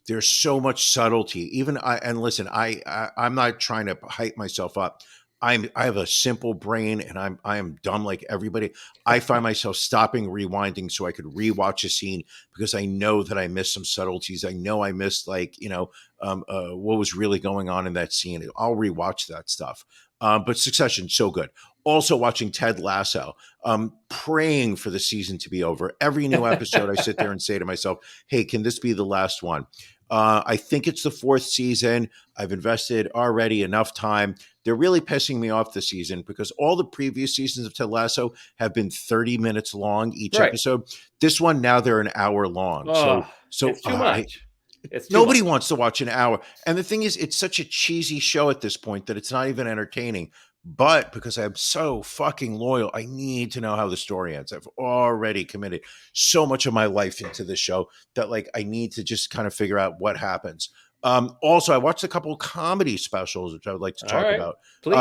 There's so much subtlety. I'm not trying to hype myself up. I have a simple brain and I am dumb like everybody. I find myself stopping, rewinding so I could rewatch a scene because I know that I missed some subtleties. I know I missed what was really going on in that scene. I'll rewatch that stuff. But Succession, so good. Also watching Ted Lasso, praying for the season to be over. Every new episode, I sit there and say to myself, hey, can this be the last one? I think it's the 4th season. I've invested already enough time. They're really pissing me off this season because all the previous seasons of Ted Lasso have been 30 minutes long each episode. This one, now they're an hour long. So it's too much. Nobody wants to watch an hour. And the thing is, it's such a cheesy show at this point that it's not even entertaining. But because I'm so fucking loyal, I need to know how the story ends. I've already committed so much of my life into this show that I need to just kind of figure out what happens. Also, I watched a couple of comedy specials, which I would like to talk about. Please.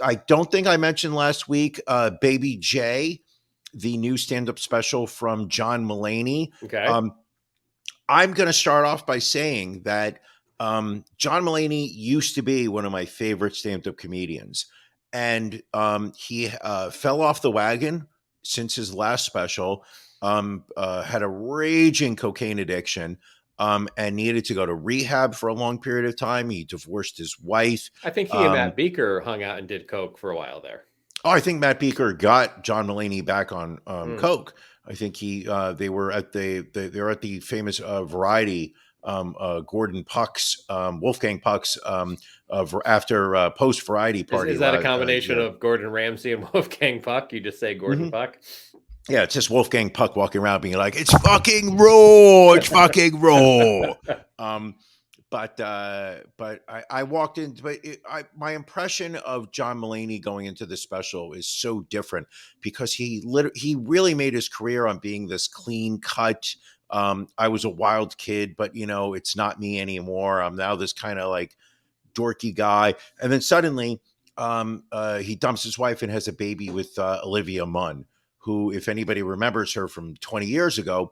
I don't think I mentioned last week, Baby J, the new stand-up special from John Mulaney. Okay. I'm going to start off by saying that John Mulaney used to be one of my favorite stand-up comedians, and he fell off the wagon since his last special, had a raging cocaine addiction, and needed to go to rehab for a long period of time. He divorced his wife. I think he and Matt Beaker hung out and did coke for a while there. Oh, I think Matt Beaker got John Mulaney back on coke. I think they were at they were at the famous Variety Gordon Puck's Wolfgang Puck's after post Variety party. Is that a combination of Gordon Ramsay and Wolfgang Puck? You just say Gordon Puck? Yeah, it's just Wolfgang Puck walking around being like, "It's fucking raw, it's fucking raw." But I walked in, but my impression of John Mulaney going into the special is so different because he really made his career on being this clean cut. I was a wild kid, but it's not me anymore. I'm now this kind of like dorky guy, and then suddenly he dumps his wife and has a baby with Olivia Munn, who, if anybody remembers her from 20 years ago,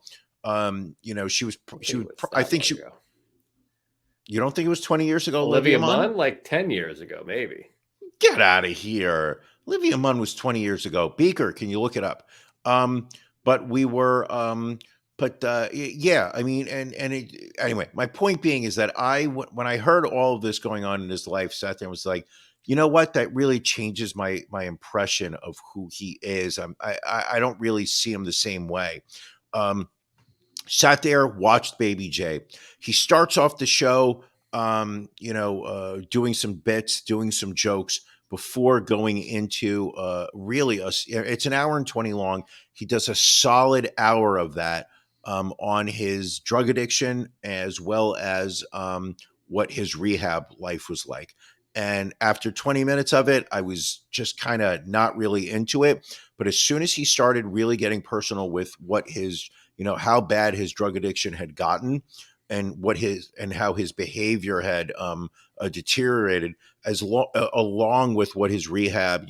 she was I think she. You don't think it was 20 years ago? Olivia Munn? Like 10 years ago, maybe. Get out of here. Olivia Munn was 20 years ago. Beaker, can you look it up? But we were, yeah, I mean, anyway, my point being is that when I heard all of this going on in his life, sat there and was like, you know what? That really changes my impression of who he is. I don't really see him the same way. Sat there, watched Baby J. He starts off the show, doing some bits, doing some jokes before going into it's an hour and 20 long. He does a solid hour of that on his drug addiction as well as what his rehab life was like. And after 20 minutes of it, I was just kind of not really into it. But as soon as he started really getting personal with what his how bad his drug addiction had gotten and how his behavior had deteriorated along with what his rehab,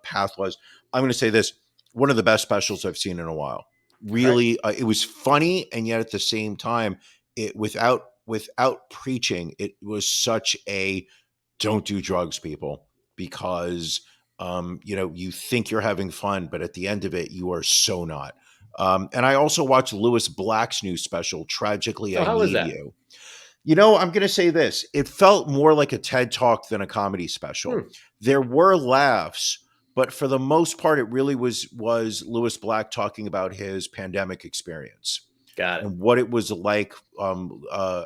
path was. I'm going to say this, one of the best specials I've seen in a while. Really, it was funny. And yet at the same time, it without preaching, it was such a don't do drugs, people, because, you think you're having fun, but at the end of it, you are so not. And I also watched Lewis Black's new special, Tragically I Need You. I'm going to say this. It felt more like a TED Talk than a comedy special. There were laughs, but for the most part, it really was Lewis Black talking about his pandemic experience. Got it. And what it was like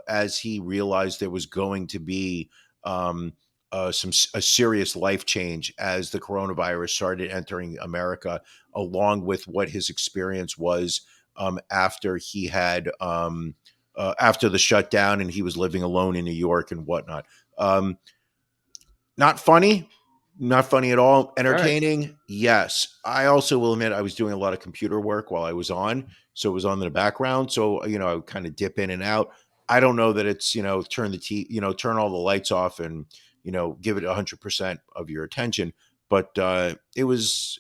as he realized there was going to be a serious life change as the coronavirus started entering America, along with what his experience was after he had after the shutdown and he was living alone in New York and whatnot. Not funny at all. Entertaining, right. Yes. I also will admit I was doing a lot of computer work while I was on, so it was on in the background. So I would kind of dip in and out. I don't know that it's turn turn all the lights off and give it 100% of your attention. But it was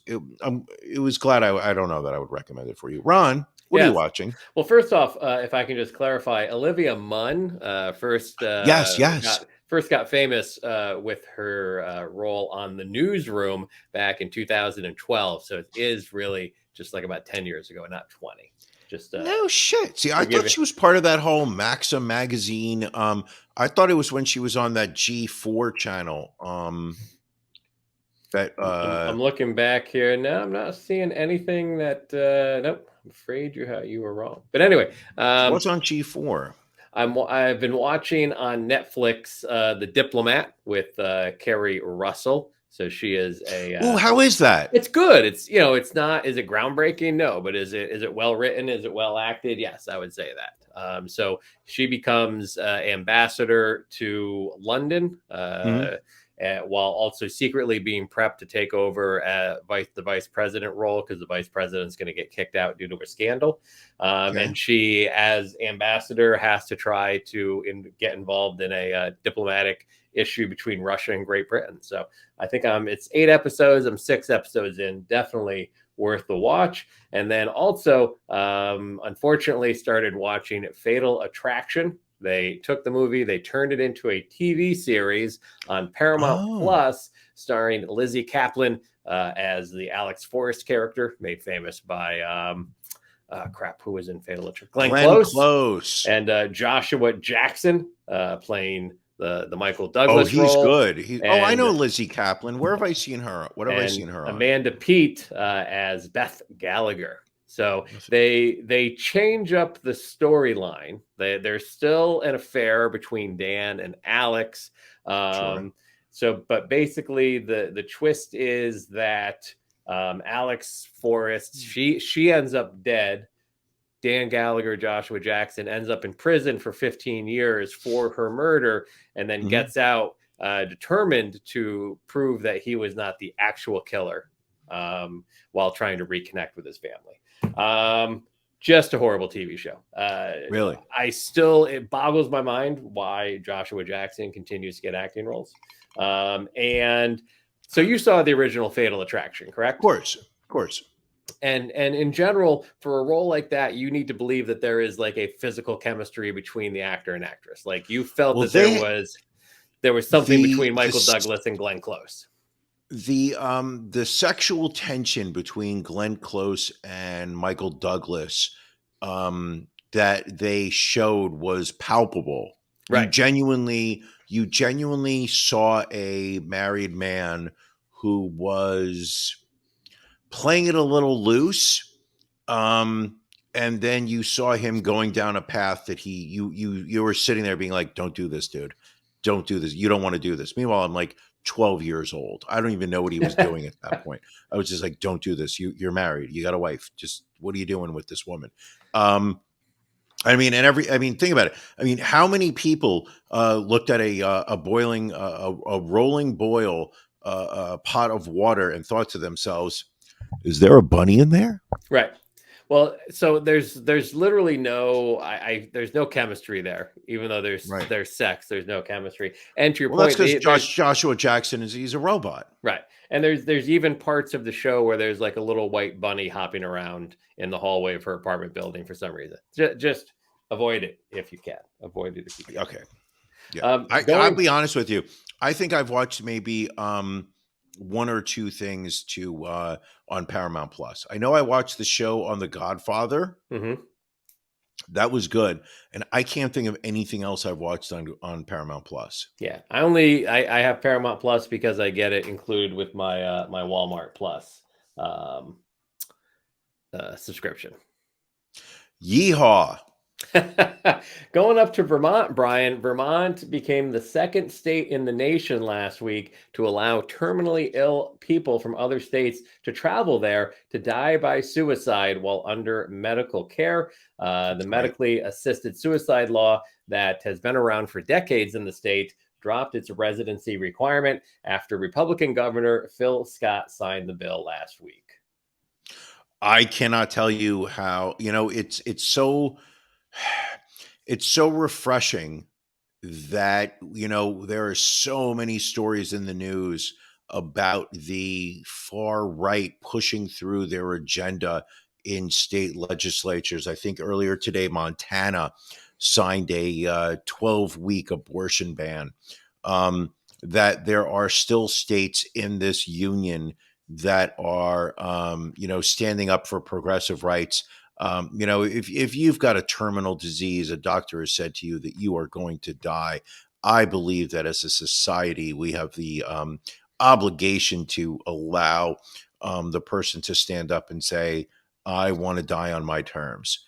glad I don't know that I would recommend it for you. Ron, what are you watching? Well, first off, if I can just clarify, Olivia Munn first got famous with her role on The Newsroom back in 2012. So it is really just like about 10 years ago, not 20. Just no shit. See, I thought she was part of that whole Maxim magazine. I thought it was when she was on that G4 channel. I'm looking back here. No, I'm not seeing anything that. Nope. I'm afraid you were wrong. But anyway, what's on G4? I've been watching on Netflix The Diplomat with Kerry Russell. So she is a. How is that? It's good. It's it's not. Is it groundbreaking? No, but is it well written? Is it well acted? Yes, I would say that. So she becomes ambassador to London. While also secretly being prepped to take over the vice president role because the vice president is going to get kicked out due to a scandal. And she, as ambassador, has to try to get involved in a diplomatic issue between Russia and Great Britain. So I think it's 8 episodes. I'm 6 episodes in. Definitely worth the watch. And then also, unfortunately, started watching Fatal Attraction. They took the movie, they turned it into a TV series on Paramount Plus, starring Lizzie Kaplan as the Alex Forrest character, made famous by who was in Fatal Attraction? Glenn Close. And Joshua Jackson playing the Michael Oh, Douglas he's role, good. I and know Lizzie Kaplan. Where have I seen her? What have I and seen her on? Amanda Peet as Beth Gallagher. So they change up the storyline. There's still an affair between Dan and Alex. Sure. So, but basically the twist is that Alex Forrest, she ends up dead. Dan Gallagher, Joshua Jackson, ends up in prison for 15 years for her murder, and then gets out determined to prove that he was not the actual killer, while trying to reconnect with his family. Just a horrible TV show. Really? It boggles my mind why Joshua Jackson continues to get acting roles. And so you saw the original Fatal Attraction, correct? Of course. And in general, for a role like that, you need to believe that there is like a physical chemistry between the actor and actress. Like you felt that there was something between Michael Douglas and Glenn Close. The sexual tension between Glenn Close and Michael Douglas that they showed was palpable. Right. You genuinely saw a married man who was playing it a little loose. And then you saw him going down a path that you were sitting there being like, don't do this, dude. Don't do this. You don't want to do this. Meanwhile, I'm like 12 years old. I don't even know what he was doing at that point. I was just like, don't do this. You're married. You got a wife. Just what are you doing with this woman? Think about it. How many people looked at a rolling boil pot of water and thought to themselves, is there a bunny in there? Right. Well, so there's literally there's no chemistry there, even though there's sex. There's no chemistry. And to your point, that's because Joshua Jackson he's a robot, right? And there's even parts of the show where there's like a little white bunny hopping around in the hallway of her apartment building for some reason. Just avoid it if you can. Avoid it if you can. Okay. Yeah. I'll be honest with you. I think I've watched maybe one or two things on Paramount Plus. I know I watched the show on The Godfather. Mm-hmm. That was good, and I can't think of anything else I've watched on Paramount Plus. Yeah, I have Paramount Plus because I get it included with my my Walmart Plus subscription. Yeehaw! Going up to Vermont, Brian. Vermont became the second state in the nation last week to allow terminally ill people from other states to travel there to die by suicide while under medical care. The medically assisted suicide law that has been around for decades in the state dropped its residency requirement after Republican Governor Phil Scott signed the bill last week. I cannot tell you how, it's so refreshing that, there are so many stories in the news about the far right pushing through their agenda in state legislatures. I think earlier today, Montana signed a 12-week abortion ban. That there are still states in this union that are, standing up for progressive rights. If you've got a terminal disease, a doctor has said to you that you are going to die. I believe that as a society, we have the obligation to allow the person to stand up and say, I want to die on my terms.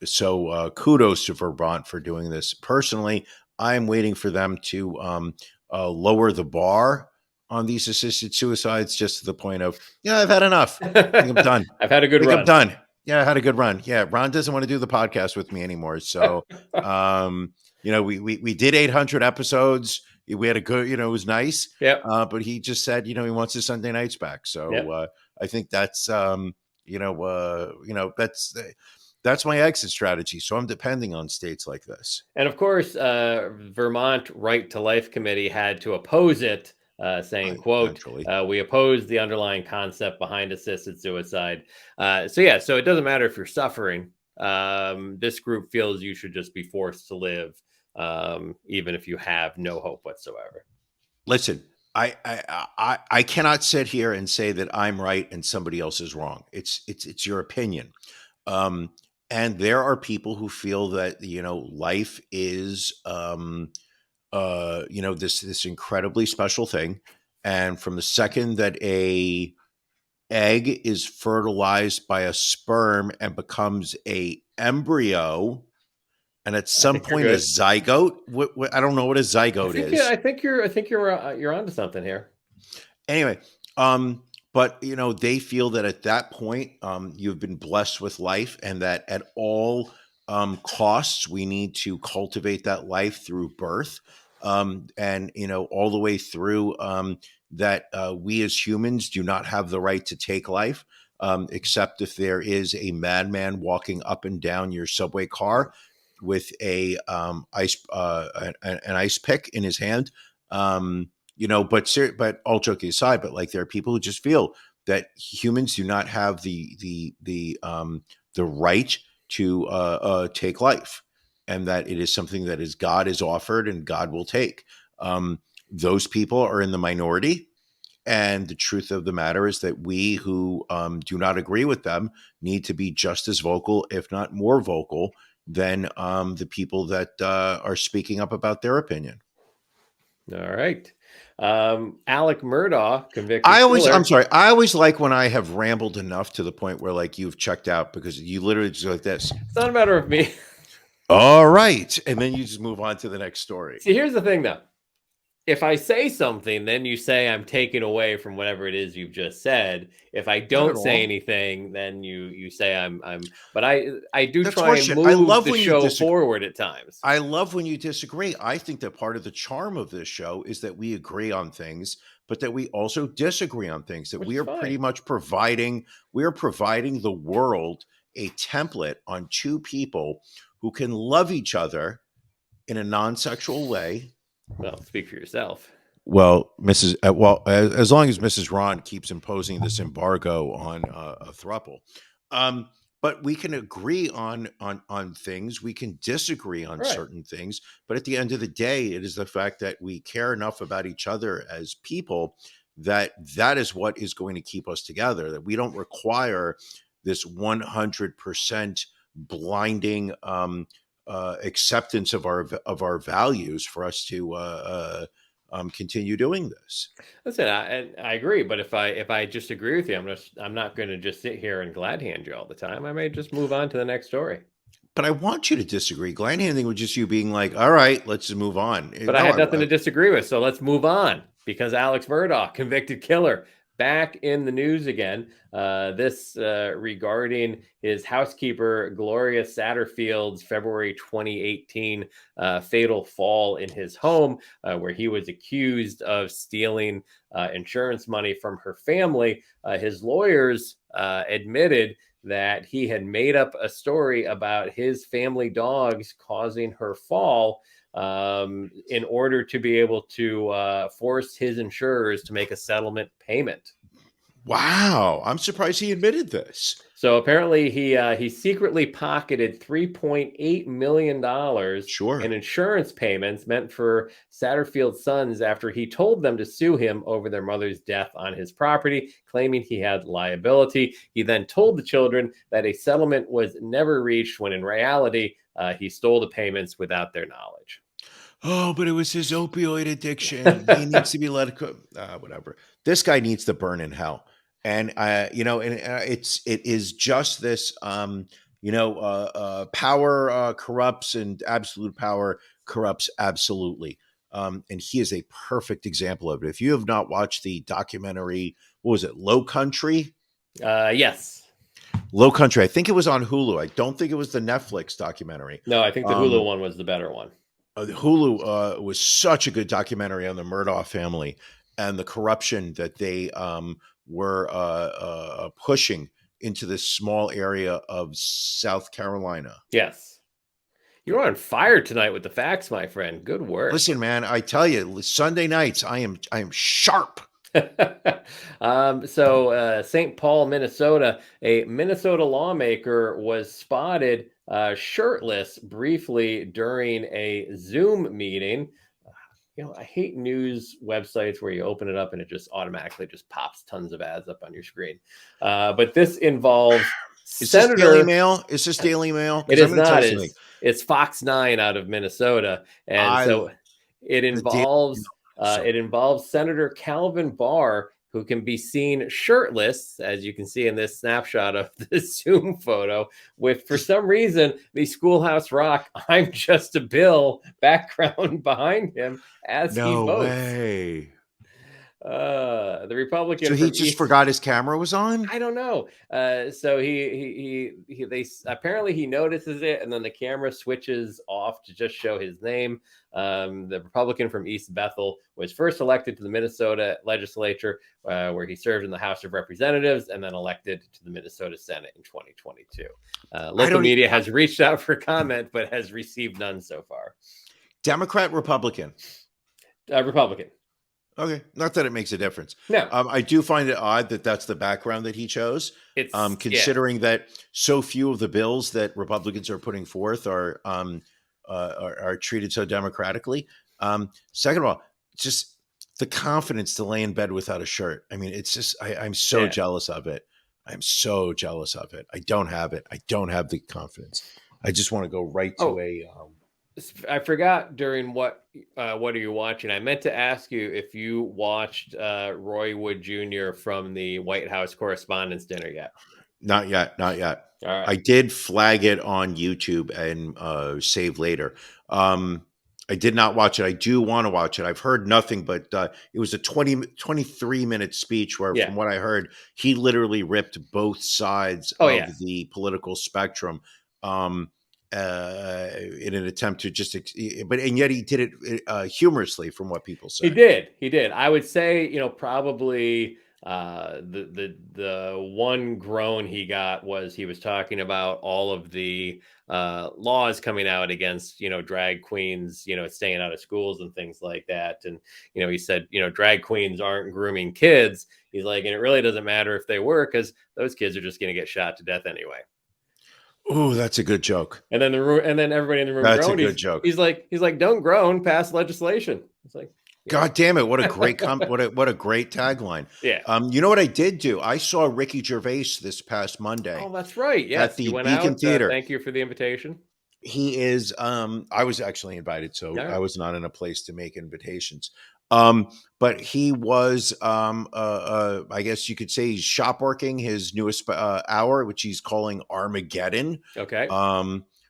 So kudos to Vermont for doing this. Personally, I'm waiting for them to lower the bar on these assisted suicides, just to the point of, I've had enough. I think I'm done. I've had a good run. I'm done. Yeah, I had a good run. Yeah, Ron doesn't want to do the podcast with me anymore. So, we did 800 episodes. We had a good, it was nice. Yeah. But he just said, he wants his Sunday nights back. So I think that's, that's my exit strategy. So I'm depending on states like this. And of course, Vermont Right to Life Committee had to oppose it, saying, quote, we oppose the underlying concept behind assisted suicide. So it doesn't matter if you're suffering. This group feels you should just be forced to live, even if you have no hope whatsoever. Listen, I cannot sit here and say that I'm right and somebody else is wrong. It's your opinion. And there are people who feel that, life is this incredibly special thing. And from the second that a egg is fertilized by a sperm and becomes a embryo, and at some point a zygote. I don't know what a zygote is. I think you're onto something here. Anyway, but they feel that at that point, you've been blessed with life, and that at all costs, we need to cultivate that life through birth, and all the way through that we as humans do not have the right to take life, except if there is a madman walking up and down your subway car with an ice pick in his hand. But all joking aside, but like there are people who just feel that humans do not have the right to take life, and that it is something that God is offered and God will take. Those people are in the minority, and the truth of the matter is that we who do not agree with them need to be just as vocal, if not more vocal, than the people that are speaking up about their opinion. All right. Alec Murdaugh, convicted I'm sorry. I always like when I have rambled enough to the point where like you've checked out, because you literally just go like this. It's not a matter of me. All right. And then you just move on to the next story. See, here's the thing though. If I say something, then you say I'm taking away from whatever it is you've just said. If I don't say anything, then you say I'm. But I do try and move the show forward at times. I love when you disagree. I think that part of the charm of this show is that we agree on things, but that we also disagree on things. That we are pretty much providing the world a template on two people who can love each other in a non-sexual way. Well, speak for yourself. Well, as long as Mrs. Ron keeps imposing this embargo on a throuple, but we can agree on things. We can disagree on certain things, but at the end of the day, it is the fact that we care enough about each other as people that is what is going to keep us together. That we don't require this 100% blinding acceptance of our values for us to continue doing this. Listen, I agree, but if I just agree with you, I'm not going to just sit here and glad hand you all the time. I may just move on to the next story. But I want you to disagree. Glad handing was just you being like, "All right, let's just move on." But I had nothing to disagree with, so let's move on, because Alex Murdaugh, convicted killer, back in the news again. This regarding his housekeeper, Gloria Satterfield's February 2018 fatal fall in his home, where he was accused of stealing insurance money from her family. His lawyers admitted that he had made up a story about his family dogs causing her fall in order to be able to force his insurers to make a settlement payment. Wow. I'm surprised he admitted this. So apparently he secretly pocketed $3.8 million in insurance payments meant for Satterfield's sons after he told them to sue him over their mother's death on his property, claiming he had liability. He then told the children that a settlement was never reached, when in reality, he stole the payments without their knowledge. Oh, but it was his opioid addiction. He needs to be let go. Whatever. This guy needs to burn in hell. And it is just this. Power corrupts, and absolute power corrupts absolutely. And he is a perfect example of it. If you have not watched the documentary, what was it, Low Country? Yes. Low Country. I think it was on Hulu. I don't think it was the Netflix documentary. No, I think the Hulu one was the better one. Hulu was such a good documentary on the Murdaugh family and the corruption that they were pushing into this small area of South Carolina. Yes. You're on fire tonight with the facts, my friend. Good work. Listen, man, I tell you, Sunday nights, I am sharp. So St. Paul, Minnesota, a Minnesota lawmaker was spotted shirtless briefly during a Zoom meeting. I hate news websites where you open it up and it just automatically just pops tons of ads up on your screen. But this involves Is this Daily Mail? Is this Daily Mail? It is not. It's Fox 9 out of Minnesota. And It The Daily involves So it involves Senator Calvin Barr, who can be seen shirtless, as you can see in this snapshot of the Zoom photo, with, for some reason, the Schoolhouse Rock "I'm Just a Bill" background behind him as he no votes. way. The Republican So he from just East. forgot his camera was on? I don't know. So apparently he notices it, and then the camera switches off to just show his name. The Republican from East Bethel was first elected to the Minnesota legislature, where he served in the House of Representatives, and then elected to the Minnesota Senate in 2022. Local media has reached out for comment, but has received none so far. Democrat, Republican? Republican. Okay, not that it makes a difference. No, I do find it odd that that's the background that he chose. it's Considering that so few of the bills that Republicans are putting forth are treated so democratically. Second of all, just the confidence to lay in bed without a shirt. I mean, it's just I'm so jealous of it. I'm so jealous of it. I don't have it. I don't have the confidence. I just want to go right to a. I forgot during what are you watching? I meant to ask you if you watched Roy Wood Jr. from the White House Correspondents' Dinner yet. Not yet. Not yet. All right. I did flag it on YouTube and save later. I did not watch it. I do want to watch it. I've heard nothing, but it was a 23-minute speech where, from what I heard, he literally ripped both sides of the political spectrum. In an attempt to just, and yet he did it humorously, from what people say. He did. I would say, probably the one groan he got was he was talking about all of the laws coming out against, drag queens, staying out of schools and things like that. And, he said, drag queens aren't grooming kids. He's like, and it really doesn't matter if they were, because those kids are just going to get shot to death anyway. Oh, that's a good joke. And then everybody in the room that's groaned. A good joke. He's like, don't groan, pass legislation. It's like, God damn it! What a great what a great tagline. Yeah. You know what I did do? I saw Ricky Gervais this past Monday. Oh, that's right. Yes, at the you went Beacon out. Theater. Thank you for the invitation. He is. I was actually invited, so I was not in a place to make invitations. But he was. I guess you could say he's shop working his newest hour, which he's calling Armageddon. Okay.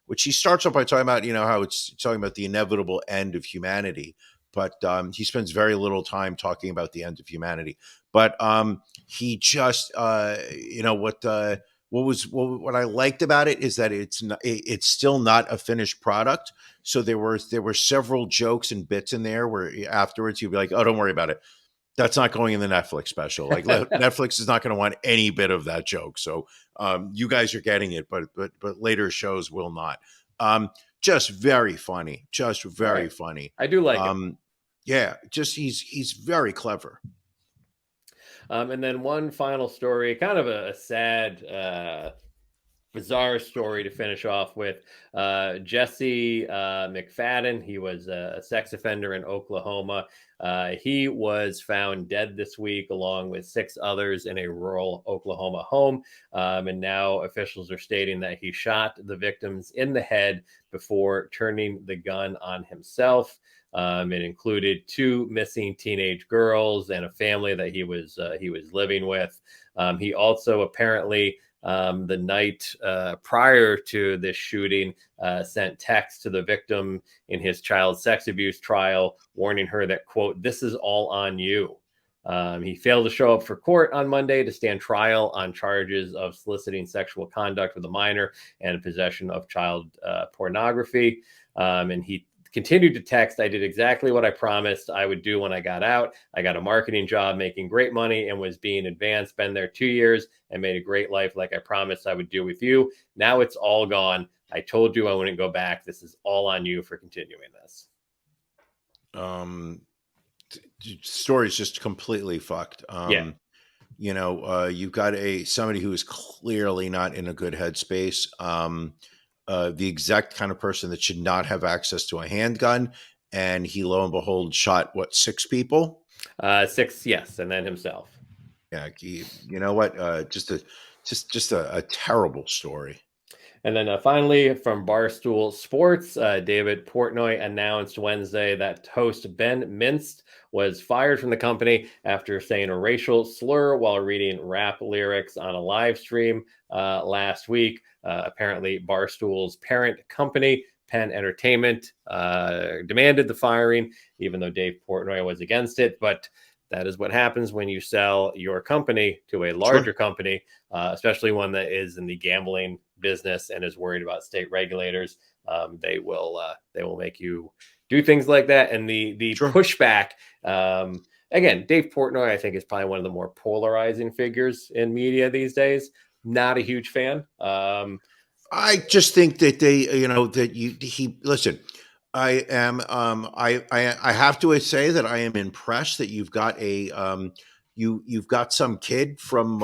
Which he starts off by talking about, how it's talking about the inevitable end of humanity. But he spends very little time talking about the end of humanity. But he just, what I liked about it is that it's still not a finished product. So there were several jokes and bits in there where afterwards you'd be like, oh, don't worry about it. That's not going in the Netflix special. Like Netflix is not going to want any bit of that joke. So you guys are getting it, but later shows will not. Just very funny. Just very funny. I do like him. Yeah, just he's very clever. And then one final story, kind of a sad, bizarre story to finish off with. Jesse McFadden, he was a sex offender in Oklahoma. He was found dead this week, along with 6 others, in a rural Oklahoma home. And now officials are stating that he shot the victims in the head before turning the gun on himself. It included 2 missing teenage girls and a family that he was living with. He also apparently, the night prior to this shooting, sent text to the victim in his child sex abuse trial, warning her that, quote, "This is all on you." He failed to show up for court on Monday to stand trial on charges of soliciting sexual conduct with a minor and possession of child pornography. And he continued to text, "I did exactly what I promised I would do when I got out. I got a marketing job making great money and was being advanced. Been there 2 years and made a great life like I promised I would do with you. Now it's all gone. I told you I wouldn't go back. This is all on you for continuing this." Story's just completely fucked. You've got somebody who is clearly not in a good headspace. The exact kind of person that should not have access to a handgun, and he, lo and behold, shot 6 people? 6, yes, and then himself. Yeah, you know what? Just a terrible story. And then finally, from Barstool Sports, David Portnoy announced Wednesday that host Ben Minst was fired from the company after saying a racial slur while reading rap lyrics on a live stream last week. Apparently, Barstool's parent company, Penn Entertainment, demanded the firing, even though Dave Portnoy was against it. But that is what happens when you sell your company to a larger company, especially one that is in the gambling business and is worried about state regulators. They will make you do things like that. And the pushback, again, Dave Portnoy, I think, is probably one of the more polarizing figures in media these days. Not a huge fan. I just think that listen. I am. I have to say that I am impressed that you've got you've got some kid from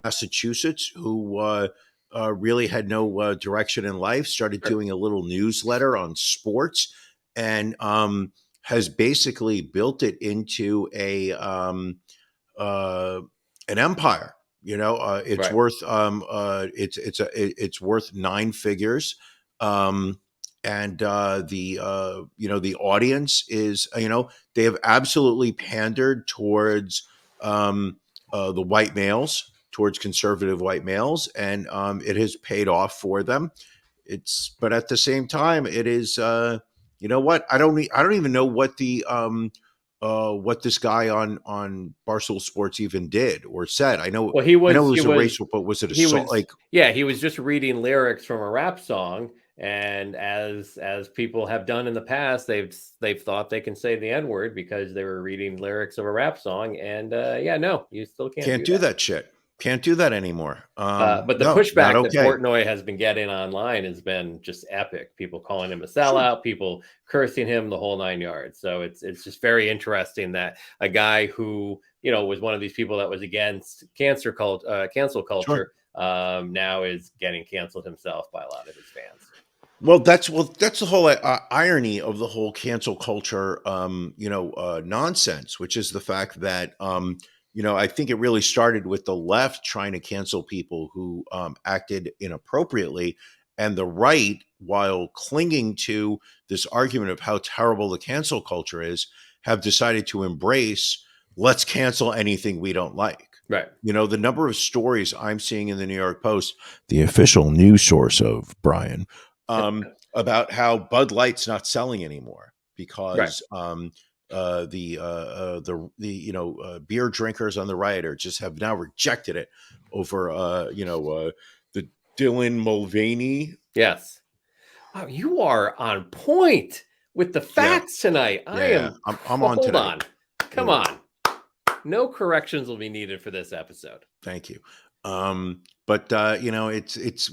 Massachusetts who really had no direction in life. Started doing a little newsletter on sports, and has basically built it into an empire. It's worth it's worth nine figures. And the audience is, they have absolutely pandered towards the white males, towards conservative white males, and it has paid off for them. But at the same time, it is, you know what? I don't even know what what this guy on Barstool Sports even did or said. I know. Well, I know it was a racial, but was it assault? He was just reading lyrics from a rap song. And as people have done in the past, they've thought they can say the N-word because they were reading lyrics of a rap song. And no, you still can't do that shit. Can't do that anymore. But the pushback that Portnoy has been getting online has been just epic. People calling him a sellout, people cursing him, the whole nine yards. So it's just very interesting that a guy who was one of these people that was against cancel culture now is getting canceled himself by a lot of his fans. Well, that's the whole irony of the whole cancel culture, nonsense, which is the fact that, I think it really started with the left trying to cancel people who acted inappropriately, and the right, while clinging to this argument of how terrible the cancel culture is, have decided to embrace, let's cancel anything we don't like. Right. The number of stories I'm seeing in the New York Post, the official news source of Brian, about how Bud Light's not selling anymore because the beer drinkers on the right just have now rejected it over the Dylan Mulvaney. Yes. Wow, you are on point with the facts tonight. I'm on tonight. Hold on. Come on. No corrections will be needed for this episode. Thank you. But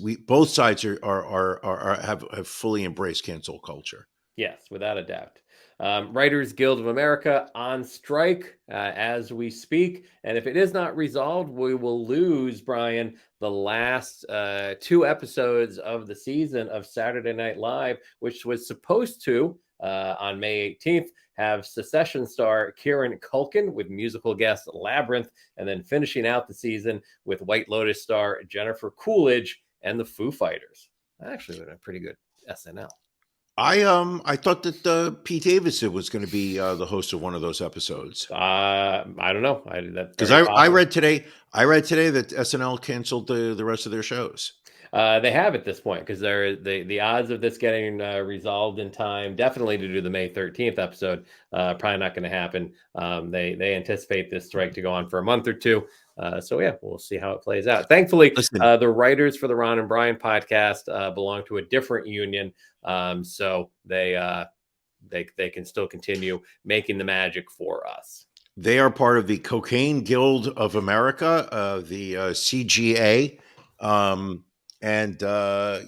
we both sides have fully embraced cancel culture. Yes, without a doubt. Writers Guild of America on strike as we speak, and if it is not resolved, we will lose, Brian, the last two episodes of the season of Saturday Night Live, which was supposed to on May 18th have Secession star Kieran Culkin with musical guest Labyrinth, and then finishing out the season with White Lotus star Jennifer Coolidge and the Foo Fighters. Actually, would have been a pretty good SNL. I thought that Pete Davidson was going to be the host of one of those episodes. I don't know. Because I read today that SNL canceled the rest of their shows. They have at this point because the odds of this getting resolved in time, definitely to do the May 13th episode, probably not going to happen. They anticipate this strike to go on for a month or two. We'll see how it plays out. Thankfully, the writers for the Ron and Brian podcast belong to a different union, so they can still continue making the magic for us. They are part of the Cocaine Guild of America, the CGA. And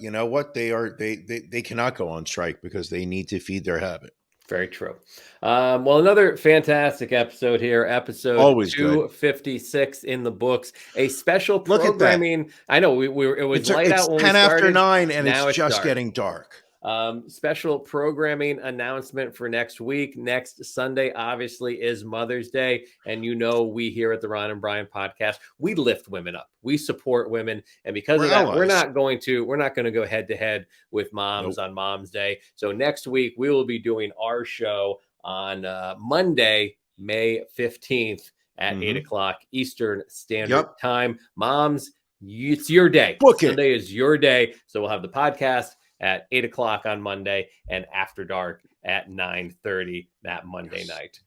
you know what? They cannot go on strike because they need to feed their habit. Very true. Well, another fantastic episode here. Episode always 256 good. In the books. A special programming. I know it was light out when we started. 10 after 9, and it's just dark. Getting dark. Special programming announcement for next week. Next Sunday, obviously, is Mother's Day. And we here at the Ron and Brian podcast, we lift women up. We support women. And because of that, we're not going to go head to head with moms on Mom's Day. So next week, we will be doing our show on Monday, May 15th at 8 o'clock Eastern Standard Time. Moms, it's your day. Sunday is your day. So we'll have the podcast at 8 o'clock on Monday and After Dark at 9:30 that Monday night.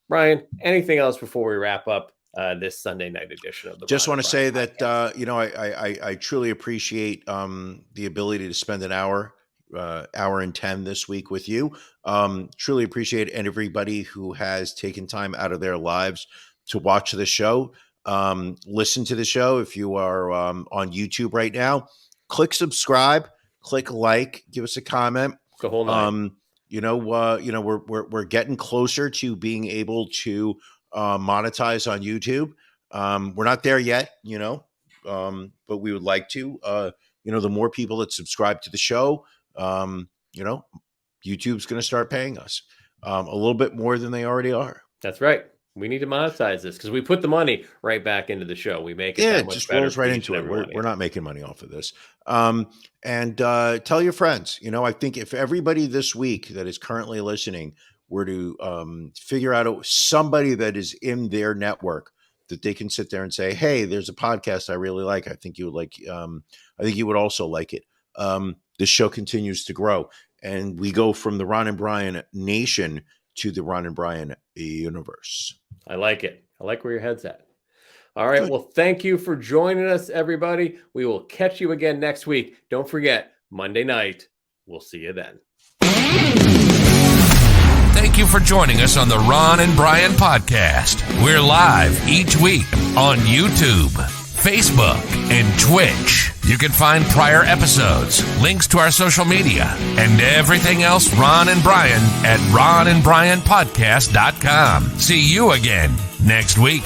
Brian, anything else before we wrap up this Sunday night edition of the Just want to say podcast? that, I truly appreciate the ability to spend an hour and 10 this week with you. Truly appreciate everybody who has taken time out of their lives to watch the show. Listen to the show. If you are on YouTube right now, click subscribe. Click like, give us a comment. The whole night. We're getting closer to being able to monetize on YouTube. We're not there yet, but we would like to. The more people that subscribe to the show, YouTube's going to start paying us a little bit more than they already are. That's right. We need to monetize this because we put the money right back into the show. We make it that much just better rolls right into it. We're not making money off of this. And tell your friends. I think if everybody this week that is currently listening were to figure out somebody that is in their network that they can sit there and say, "Hey, there's a podcast I really like. I think you would like. I think you would also like it." This show continues to grow, and we go from the Ron and Brian Nation to the Ron and Brian universe. I like it. I like where your head's at. All right. Good. Well, thank you for joining us, everybody. We will catch you again next week. Don't forget, Monday night. We'll see you then. Thank you for joining us on the Ron and Brian podcast. We're live each week on YouTube, Facebook, and Twitch. You can find prior episodes, links to our social media, and everything else Ron and Brian at ronandbrianpodcast.com. See you again next week.